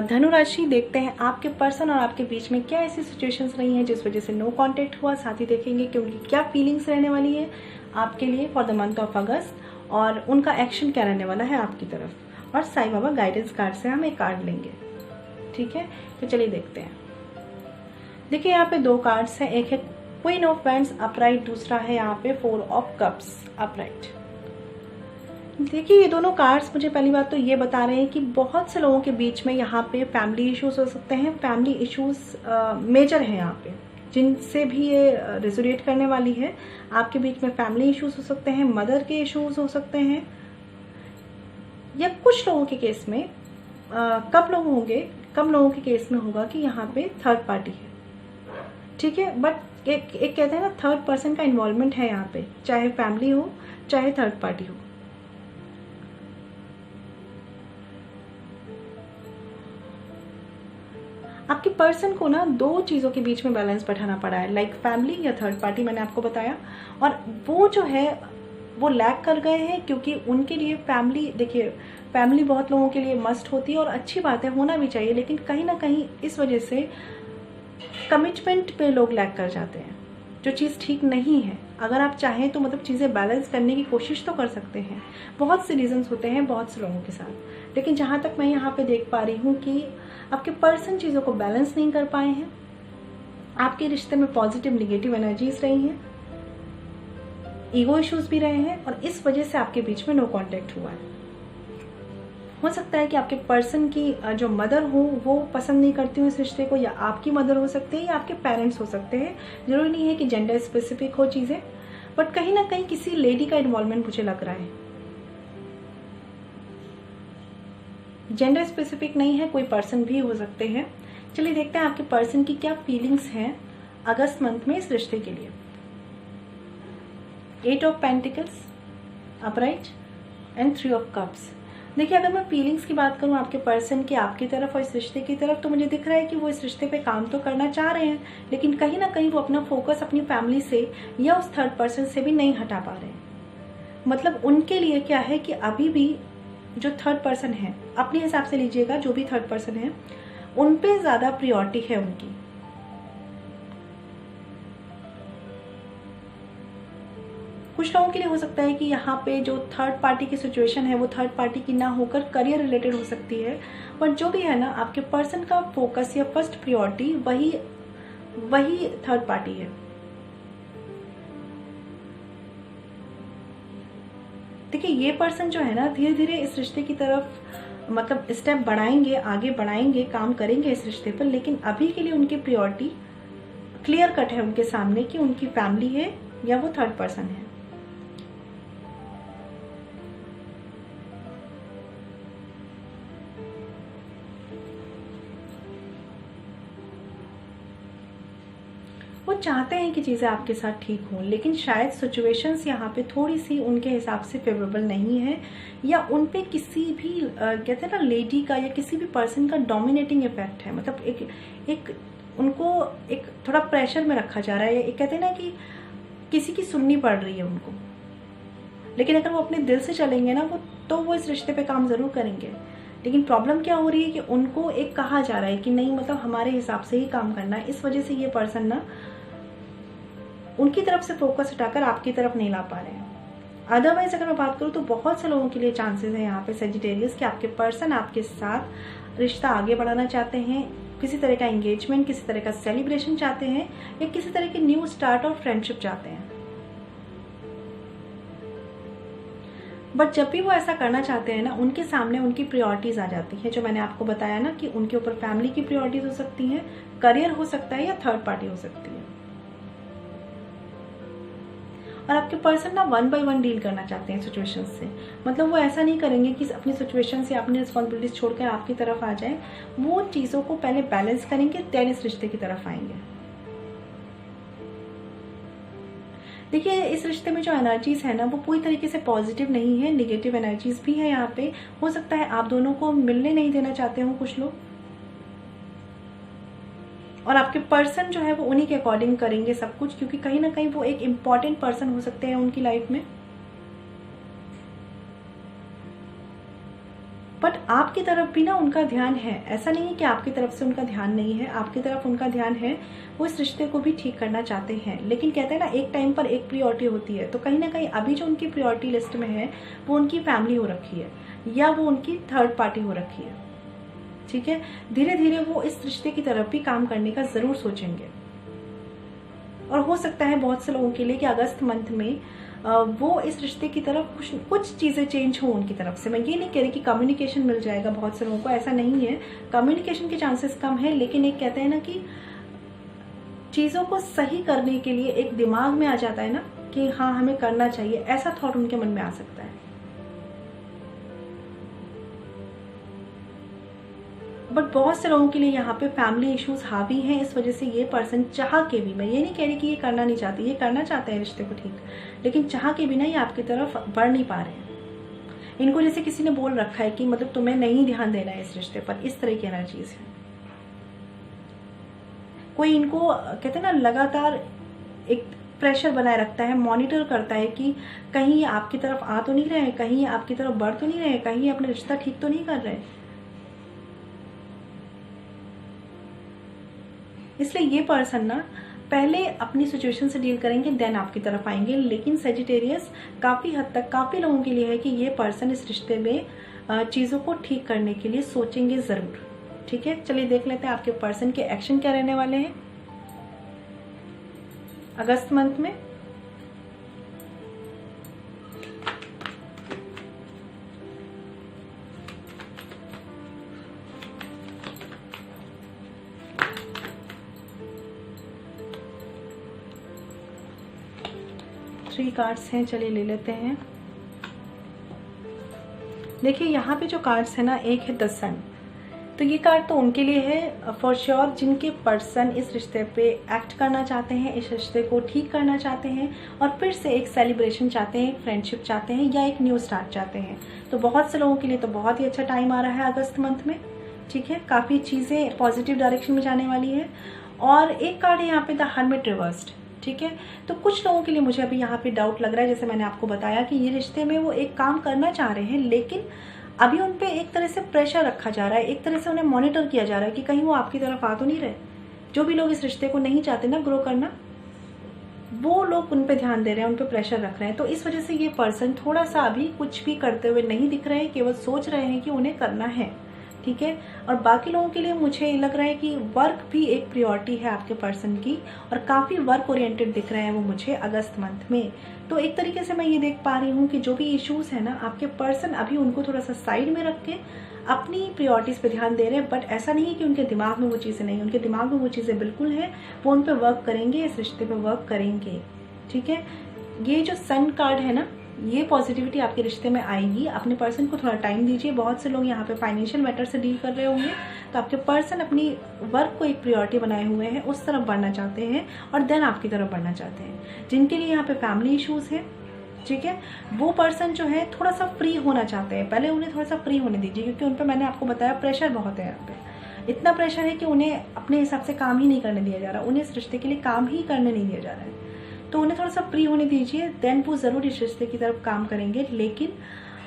Speaker 1: धनु राशि। देखते हैं आपके पर्सन और आपके बीच में क्या ऐसी सिचुएशंस रही हैं जिस वजह से नो कांटेक्ट हुआ। साथ ही देखेंगे कि उनकी क्या फीलिंग्स रहने वाली है आपके लिए फॉर द मंथ ऑफ अगस्त, और उनका एक्शन क्या रहने वाला है आपकी तरफ। और साईं बाबा गाइडेंस कार्ड से हम एक कार्ड लेंगे, ठीक है। तो चलिए देखते हैं। देखिए यहाँ पे दो कार्ड्स हैं, एक है क्वीन ऑफ वैंड्स अपराइट, दूसरा है यहाँ पे 4 ऑफ कप्स अपराइट। देखिए ये दोनों कार्ड्स मुझे पहली बात तो ये बता रहे हैं कि बहुत से लोगों के बीच में यहाँ पे फैमिली इश्यूज हो सकते हैं। फैमिली इश्यूज मेजर हैं यहाँ पे, जिनसे भी ये रेजोनेट करने वाली है। आपके बीच में फैमिली इश्यूज हो सकते हैं, मदर के इश्यूज हो सकते हैं, या कुछ लोगों के केस में कम लोगों के केस में होगा कि यहाँ पे थर्ड पार्टी है, ठीक है। बट एक कहते हैं ना, थर्ड पर्सन का इन्वॉल्वमेंट है यहाँ पे, चाहे फैमिली हो चाहे थर्ड पार्टी हो। आपके पर्सन को ना दो चीज़ों के बीच में बैलेंस बैठाना पड़ा है, लाइक फैमिली या थर्ड पार्टी, मैंने आपको बताया। और वो जो है वो लैक कर गए हैं, क्योंकि उनके लिए फैमिली, देखिए फैमिली बहुत लोगों के लिए मस्ट होती है और अच्छी बात है, होना भी चाहिए, लेकिन कहीं ना कहीं इस वजह से कमिटमेंट पे लोग लैक कर जाते हैं, जो चीज़ ठीक नहीं है। अगर आप चाहें तो मतलब चीज़ें बैलेंस करने की कोशिश तो कर सकते हैं। बहुत से रीजंस होते हैं बहुत से लोगों के साथ, लेकिन जहाँ तक मैं यहाँ पे देख पा रही हूँ कि आपके पर्सन चीज़ों को बैलेंस नहीं कर पाए हैं। आपके रिश्ते में पॉजिटिव निगेटिव एनर्जीज रही हैं, ईगो इश्यूज भी रहे हैं, और इस वजह से आपके बीच में नो कांटेक्ट हुआ है। हो सकता है कि आपके पर्सन की जो मदर हो वो पसंद नहीं करती हो इस रिश्ते को, या आपकी मदर हो सकती है, या आपके पेरेंट्स हो सकते हैं। जरूरी नहीं है कि जेंडर स्पेसिफिक हो चीज़ें, बट कहीं ना कहीं किसी लेडी का इन्वॉल्वमेंट मुझे लग रहा है। जेंडर स्पेसिफिक नहीं है, कोई पर्सन भी हो सकते हैं। चलिए देखते हैं आपके पर्सन की क्या फीलिंग्स हैं अगस्त मंथ में इस रिश्ते के लिए। 8 of pentacles upright and 3 of cups. देखिए अगर मैं फीलिंग्स की बात करूं आपके पर्सन की आपकी तरफ और इस रिश्ते की तरफ, तो मुझे दिख रहा है कि वो इस रिश्ते पे काम तो करना चाह रहे हैं, लेकिन कहीं ना कहीं वो अपना फोकस अपनी फैमिली से या उस थर्ड पर्सन से भी नहीं हटा पा रहे हैं। मतलब उनके लिए क्या है कि अभी भी जो थर्ड पर्सन है, अपने हिसाब से लीजिएगा, जो भी थर्ड पर्सन है उन पे ज्यादा प्रायोरिटी है उनकी। कुछ लोगों के लिए हो सकता है कि यहाँ पे जो थर्ड पार्टी की सिचुएशन है वो थर्ड पार्टी की ना होकर करियर रिलेटेड हो सकती है, पर जो भी है ना, आपके पर्सन का फोकस या फर्स्ट प्रायोरिटी वही थर्ड पार्टी है। देखिए ये पर्सन जो है ना, धीरे धीरे इस रिश्ते की तरफ मतलब स्टेप बढ़ाएंगे, आगे बढ़ाएंगे, काम करेंगे इस रिश्ते पर, लेकिन अभी के लिए उनकी प्रायोरिटी क्लियर कट है उनके सामने कि उनकी फैमिली है या वो थर्ड पर्सन है। वो चाहते हैं कि चीज़ें आपके साथ ठीक हों, लेकिन शायद सिचुएशंस यहाँ पे थोड़ी सी उनके हिसाब से फेवरेबल नहीं है, या उन पे किसी भी कहते हैं ना लेडी का या किसी भी पर्सन का डोमिनेटिंग इफेक्ट है। मतलब एक उनको एक थोड़ा प्रेशर में रखा जा रहा है, एक कहते हैं ना कि किसी की सुननी पड़ रही है उनको। लेकिन अगर वो अपने दिल से चलेंगे ना वो इस रिश्ते पे काम ज़रूर करेंगे। लेकिन प्रॉब्लम क्या हो रही है कि उनको एक कहा जा रहा है कि नहीं, मतलब हमारे हिसाब से ही काम करना है। इस वजह से ये पर्सन ना उनकी तरफ से फोकस हटाकर आपकी तरफ नहीं ला पा रहे हैं। अदरवाइज अगर मैं बात करूँ तो बहुत से लोगों के लिए चांसेस हैं यहाँ पे सेजिटेरियस कि आपके पर्सन आपके साथ रिश्ता आगे बढ़ाना चाहते हैं, किसी तरह का एंगेजमेंट, किसी तरह का सेलिब्रेशन चाहते हैं, या किसी तरह की न्यू स्टार्ट और फ्रेंडशिप चाहते हैं। बट जब भी वो ऐसा करना चाहते हैं ना, उनके सामने उनकी प्रायोरिटीज आ जाती है, जो मैंने आपको बताया ना कि उनके ऊपर फैमिली की प्रायोरिटीज हो सकती हैं, करियर हो सकता है, या थर्ड पार्टी हो सकती है। और आपके पर्सन ना 1 बाय 1 डील करना चाहते हैं सिचुएशन से। मतलब वो ऐसा नहीं करेंगे कि अपनी सिचुएशन से अपनी रिस्पॉन्सिबिलिटीज छोड़कर आपकी तरफ आ जाए। वो चीज़ों को पहले बैलेंस करेंगे, देन इस रिश्ते की तरफ आएंगे। देखिए, इस रिश्ते में जो एनर्जीज है ना, वो पूरी तरीके से पॉजिटिव नहीं है, निगेटिव एनर्जीज भी है यहाँ पे। हो सकता है आप दोनों को मिलने नहीं देना चाहते हो कुछ लोग, और आपके पर्सन जो है वो उन्हीं के अकॉर्डिंग करेंगे सब कुछ, क्योंकि कहीं ना कहीं वो एक इम्पॉर्टेंट पर्सन हो सकते हैं उनकी लाइफ में। बट आपकी तरफ भी ना उनका ध्यान है, ऐसा नहीं है कि आपकी तरफ से उनका ध्यान नहीं है, आपकी तरफ उनका ध्यान है। वो इस रिश्ते को भी ठीक करना चाहते हैं, लेकिन कहते हैं ना एक टाइम पर एक प्रायोरिटी होती है। तो कहीं ना कहीं अभी जो उनकी प्रायोरिटी लिस्ट में है वो उनकी फैमिली हो रखी है, या वो उनकी थर्ड पार्टी हो रखी है। ठीक है, धीरे धीरे वो इस रिश्ते की तरफ भी काम करने का जरूर सोचेंगे। और हो सकता है बहुत से लोगों के लिए कि अगस्त मंथ में वो इस रिश्ते की तरफ कुछ चीज़ें चेंज हो उनकी तरफ से। मैं ये नहीं कह रही कि कम्युनिकेशन मिल जाएगा बहुत से लोगों को, ऐसा नहीं है, कम्युनिकेशन के चांसेस कम है। लेकिन एक कहते हैं ना कि चीज़ों को सही करने के लिए एक दिमाग में आ जाता है ना कि हाँ हमें करना चाहिए, ऐसा थॉट उनके मन में आ सकता है। बट बहुत से लोगों के लिए यहाँ पे फैमिली इश्यूज हावी हैं, इस वजह से ये पर्सन चाह के भी, मैं ये नहीं कह रही कि ये करना नहीं चाहते, ये करना चाहते हैं रिश्ते को ठीक, लेकिन चाह के भी ना ये आपकी तरफ बढ़ नहीं पा रहे हैं। इनको जैसे किसी ने बोल रखा है कि मतलब तुम्हें नहीं ध्यान देना है इस रिश्ते पर, इस तरह की एनर्जीज है। कोई इनको कहते हैं ना लगातार एक प्रेशर बनाए रखता है, मॉनिटर करता है कि कहीं ये आपकी तरफ आ तो नहीं रहे, कहीं ये आपकी तरफ बढ़ तो नहीं रहे, कहीं ये अपना रिश्ता ठीक तो नहीं कर रहे। इसलिए ये पर्सन ना पहले अपनी सिचुएशन से डील करेंगे, देन आपकी तरफ आएंगे। लेकिन सेजिटेरियस काफ़ी हद तक काफ़ी लोगों के लिए है कि ये पर्सन इस रिश्ते में चीज़ों को ठीक करने के लिए सोचेंगे ज़रूर। ठीक है, चलिए देख लेते हैं आपके पर्सन के एक्शन क्या रहने वाले हैं अगस्त मंथ में। थ्री कार्ड्स हैं, चलिए ले लेते हैं। देखिए यहाँ पे जो कार्ड्स है ना, एक है द सन। तो ये कार्ड तो उनके लिए है फॉर श्योर जिनके पर्सन इस रिश्ते पे एक्ट करना चाहते हैं, इस रिश्ते को ठीक करना चाहते हैं, और फिर से एक सेलिब्रेशन चाहते हैं, एक फ्रेंडशिप चाहते हैं, या एक न्यू स्टार्ट चाहते हैं। तो बहुत से लोगों के लिए तो बहुत ही अच्छा टाइम आ रहा है अगस्त मंथ में। ठीक है, काफ़ी चीज़ें पॉजिटिव डायरेक्शन में जाने वाली है। और एक कार्ड है यहाँ पे द हर्मिट रिवर्स्ड। ठीक है, तो कुछ लोगों के लिए मुझे अभी यहाँ पे डाउट लग रहा है, जैसे मैंने आपको बताया कि ये रिश्ते में वो एक काम करना चाह रहे हैं, लेकिन अभी उन पे एक तरह से प्रेशर रखा जा रहा है, एक तरह से उन्हें मॉनिटर किया जा रहा है कि कहीं वो आपकी तरफ आ तो नहीं रहे। जो भी लोग इस रिश्ते को नहीं चाहते ना ग्रो करना, वो लोग उन पे ध्यान दे रहे हैं, उन पे प्रेशर रख रहे हैं। तो इस वजह से ये पर्सन थोड़ा सा अभी कुछ भी करते हुए नहीं दिख रहे हैं, केवल सोच रहे हैं कि उन्हें करना है। ठीक है, और बाकी लोगों के लिए मुझे लग रहा है कि वर्क भी एक प्रायोरिटी है आपके पर्सन की, और काफ़ी वर्क ओरिएंटेड दिख रहे हैं वो मुझे अगस्त मंथ में। तो एक तरीके से मैं ये देख पा रही हूँ कि जो भी इश्यूज़ है ना, आपके पर्सन अभी उनको थोड़ा सा साइड में रख के अपनी प्रायोरिटीज़ पे ध्यान दे रहे हैं। बट ऐसा नहीं है कि उनके दिमाग में वो चीज़ें नहीं, उनके दिमाग में वो चीज़ें बिल्कुल हैं, वो उन पर वर्क करेंगे, इस रिश्ते पर वर्क करेंगे। ठीक है, ये जो सन कार्ड है ना, ये पॉजिटिविटी आपके रिश्ते में आएगी। अपने पर्सन को थोड़ा टाइम दीजिए। बहुत से लोग यहाँ पे फाइनेंशियल मैटर से डील कर रहे होंगे, तो आपके पर्सन अपनी वर्क को एक प्रायोरिटी बनाए हुए हैं, उस तरफ बढ़ना चाहते हैं, और देन आपकी तरफ बढ़ना चाहते हैं। जिनके लिए यहाँ पे फैमिली इश्यूज है, ठीक है, वो पर्सन जो है थोड़ा सा फ्री होना चाहते हैं। पहले उन्हें थोड़ा सा फ्री होने दीजिए, क्योंकि उन पर मैंने आपको बताया प्रेशर बहुत है यहाँ पे। इतना प्रेशर है कि उन्हें अपने हिसाब से काम ही नहीं करने दिया जा रहा, उन्हें इस रिश्ते के लिए काम ही करने नहीं दिया जा रहा है। तो उन्हें थोड़ा सा फ्री होने दीजिए, देन वो ज़रूर इस रिश्ते की तरफ काम करेंगे। लेकिन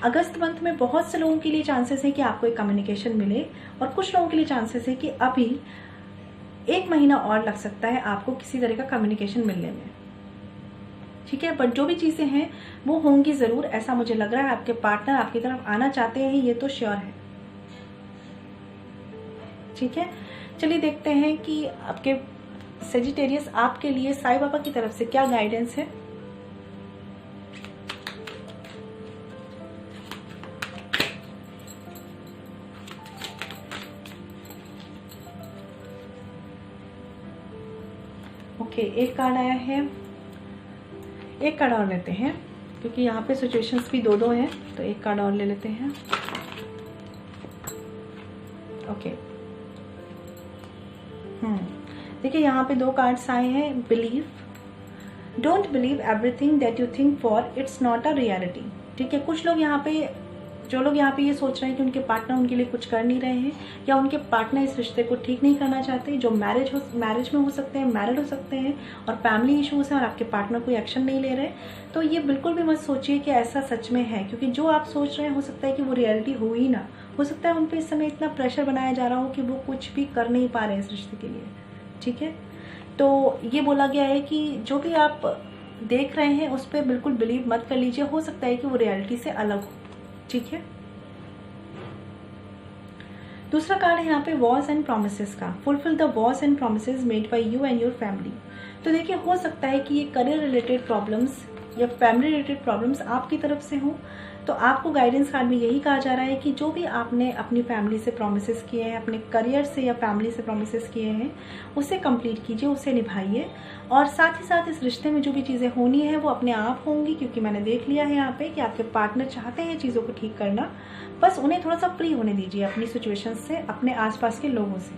Speaker 1: अगस्त मंथ में बहुत से लोगों के लिए चांसेस है कि आपको एक कम्युनिकेशन मिले, और कुछ लोगों के लिए चांसेस है कि अभी 1 महीना और लग सकता है आपको किसी तरह का कम्युनिकेशन मिलने में। ठीक है। बट जो भी चीज़ें हैं वो होंगी ज़रूर, ऐसा मुझे लग रहा है। आपके पार्टनर आपकी तरफ आना चाहते हैं, ये तो श्योर है। ठीक है, चलिए देखते हैं कि आपके सेजिटेरियस आपके लिए साईं बाबा की तरफ से क्या गाइडेंस है। ओके, एक कार्ड आया है, एक कार्ड और लेते हैं क्योंकि यहाँ पे सिचुएशंस भी दो हैं, तो एक कार्ड और ले लेते हैं। ओके, देखिए यहाँ पे दो कार्ड्स आए हैं। Believe, don't believe everything that you think for its not a reality. ठीक है, कुछ लोग यहाँ पे, जो लोग यहाँ पे ये सोच रहे हैं कि उनके पार्टनर उनके लिए कुछ कर नहीं रहे हैं या उनके पार्टनर इस रिश्ते को ठीक नहीं करना चाहते, जो मैरिज में हो सकते हैं, मैरिड हो सकते हैं और फैमिली इश्यूज हैं और आपके पार्टनर कोई एक्शन नहीं ले रहे, तो ये बिल्कुल भी मत सोचिए कि ऐसा सच में है, क्योंकि जो आप सोच रहे हैं हो सकता है कि वो रियलिटी हो ही ना। हो सकता है उन पर इस समय इतना प्रेशर बनाया जा रहा हो कि वो कुछ भी कर नहीं पा रहे हैं इस रिश्ते के लिए। ठीक है, तो ये बोला गया है कि जो भी आप देख रहे हैं उस पर बिल्कुल बिलीव मत कर लीजिए, हो सकता है कि वो रियलिटी से अलग हो। ठीक है, दूसरा कार्ड है यहाँ पे वॉर्स एंड प्रोमिसेस का। Fulfil the Wars and promises made by you and your family. तो देखिए, हो सकता है कि ये करियर रिलेटेड प्रॉब्लम्स या फैमिली रिलेटेड प्रॉब्लम्स आपकी तरफ से हों, तो आपको गाइडेंस कार्ड में यही कहा जा रहा है कि जो भी आपने अपनी फैमिली से प्रोमिसेस किए हैं, अपने करियर से या फैमिली से प्रोमिसेस किए हैं, उसे कंप्लीट कीजिए, उसे निभाइए। और साथ ही साथ इस रिश्ते में जो भी चीज़ें होनी है वो अपने आप होंगी, क्योंकि मैंने देख लिया है यहाँ पे कि आपके पार्टनर चाहते हैं चीज़ों को ठीक करना, बस उन्हें थोड़ा सा फ्री होने दीजिए अपनी सिचुएशन से, अपने आसपास के लोगों से।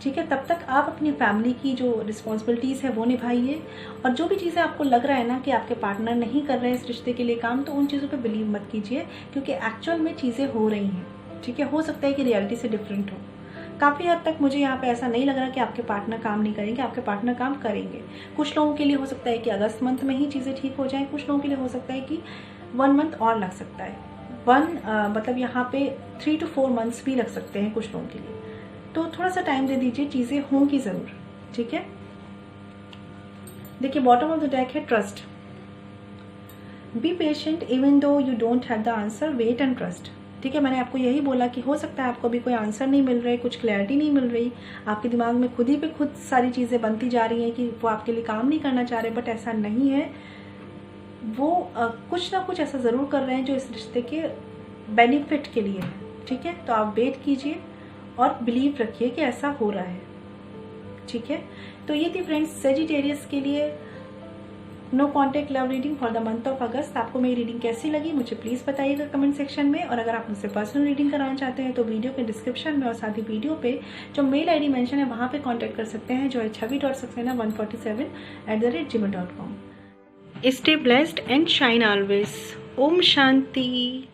Speaker 1: ठीक है, तब तक आप अपनी फैमिली की जो रिस्पॉन्सिबिलिटीज़ है वो निभाइए। और जो भी चीज़ें आपको लग रहा है ना कि आपके पार्टनर नहीं कर रहे हैं इस रिश्ते के लिए काम, तो उन चीज़ों पे बिलीव मत कीजिए, क्योंकि एक्चुअल में चीज़ें हो रही हैं। ठीक है, हो सकता है कि रियलिटी से डिफरेंट हो। काफ़ी हद तक मुझे यहाँ पे ऐसा नहीं लग रहा कि आपके पार्टनर काम नहीं करेंगे, आपके पार्टनर काम करेंगे। कुछ लोगों के लिए हो सकता है कि अगस्त मंथ में ही चीज़ें ठीक हो जाएं, कुछ लोगों के लिए हो सकता है कि 1 मंथ और लग सकता है। मतलब यहाँ पे 3 to 4 मंथ्स भी लग सकते हैं कुछ लोगों के लिए, तो थोड़ा सा टाइम दे दीजिए, चीज़ें होंगी ज़रूर। ठीक है, देखिए बॉटम ऑफ द डेक है trust. Be patient even though you don't have the answer, wait and trust. ठीक है, मैंने आपको यही बोला कि हो सकता है आपको अभी कोई आंसर नहीं मिल रही, कुछ क्लैरिटी नहीं मिल रही, आपके दिमाग में खुद ही पे खुद सारी चीज़ें बनती जा रही हैं कि वो आपके लिए काम नहीं करना चाह रहे, बट ऐसा नहीं है। वो कुछ ना कुछ ऐसा ज़रूर कर रहे हैं जो इस रिश्ते के बेनिफिट के लिए है। ठीक है, तो आप वेट कीजिए और बिलीव रखिए कि ऐसा हो रहा है। ठीक है, तो ये थी फ्रेंड्स सेजिटेरियस के लिए no contact love reading for the month of August. आपको मेरी रीडिंग कैसी लगी मुझे प्लीज़ बताइएगा कमेंट सेक्शन में। और अगर आप मुझसे पर्सनल रीडिंग कराना चाहते हैं तो वीडियो के डिस्क्रिप्शन में और साथ ही वीडियो पे जो मेल आईडी मेंशन है वहाँ पे कांटेक्ट कर सकते हैं, जो है chavi.saxena147@gmail.com। Stay blessed and shine always. ओम शांति।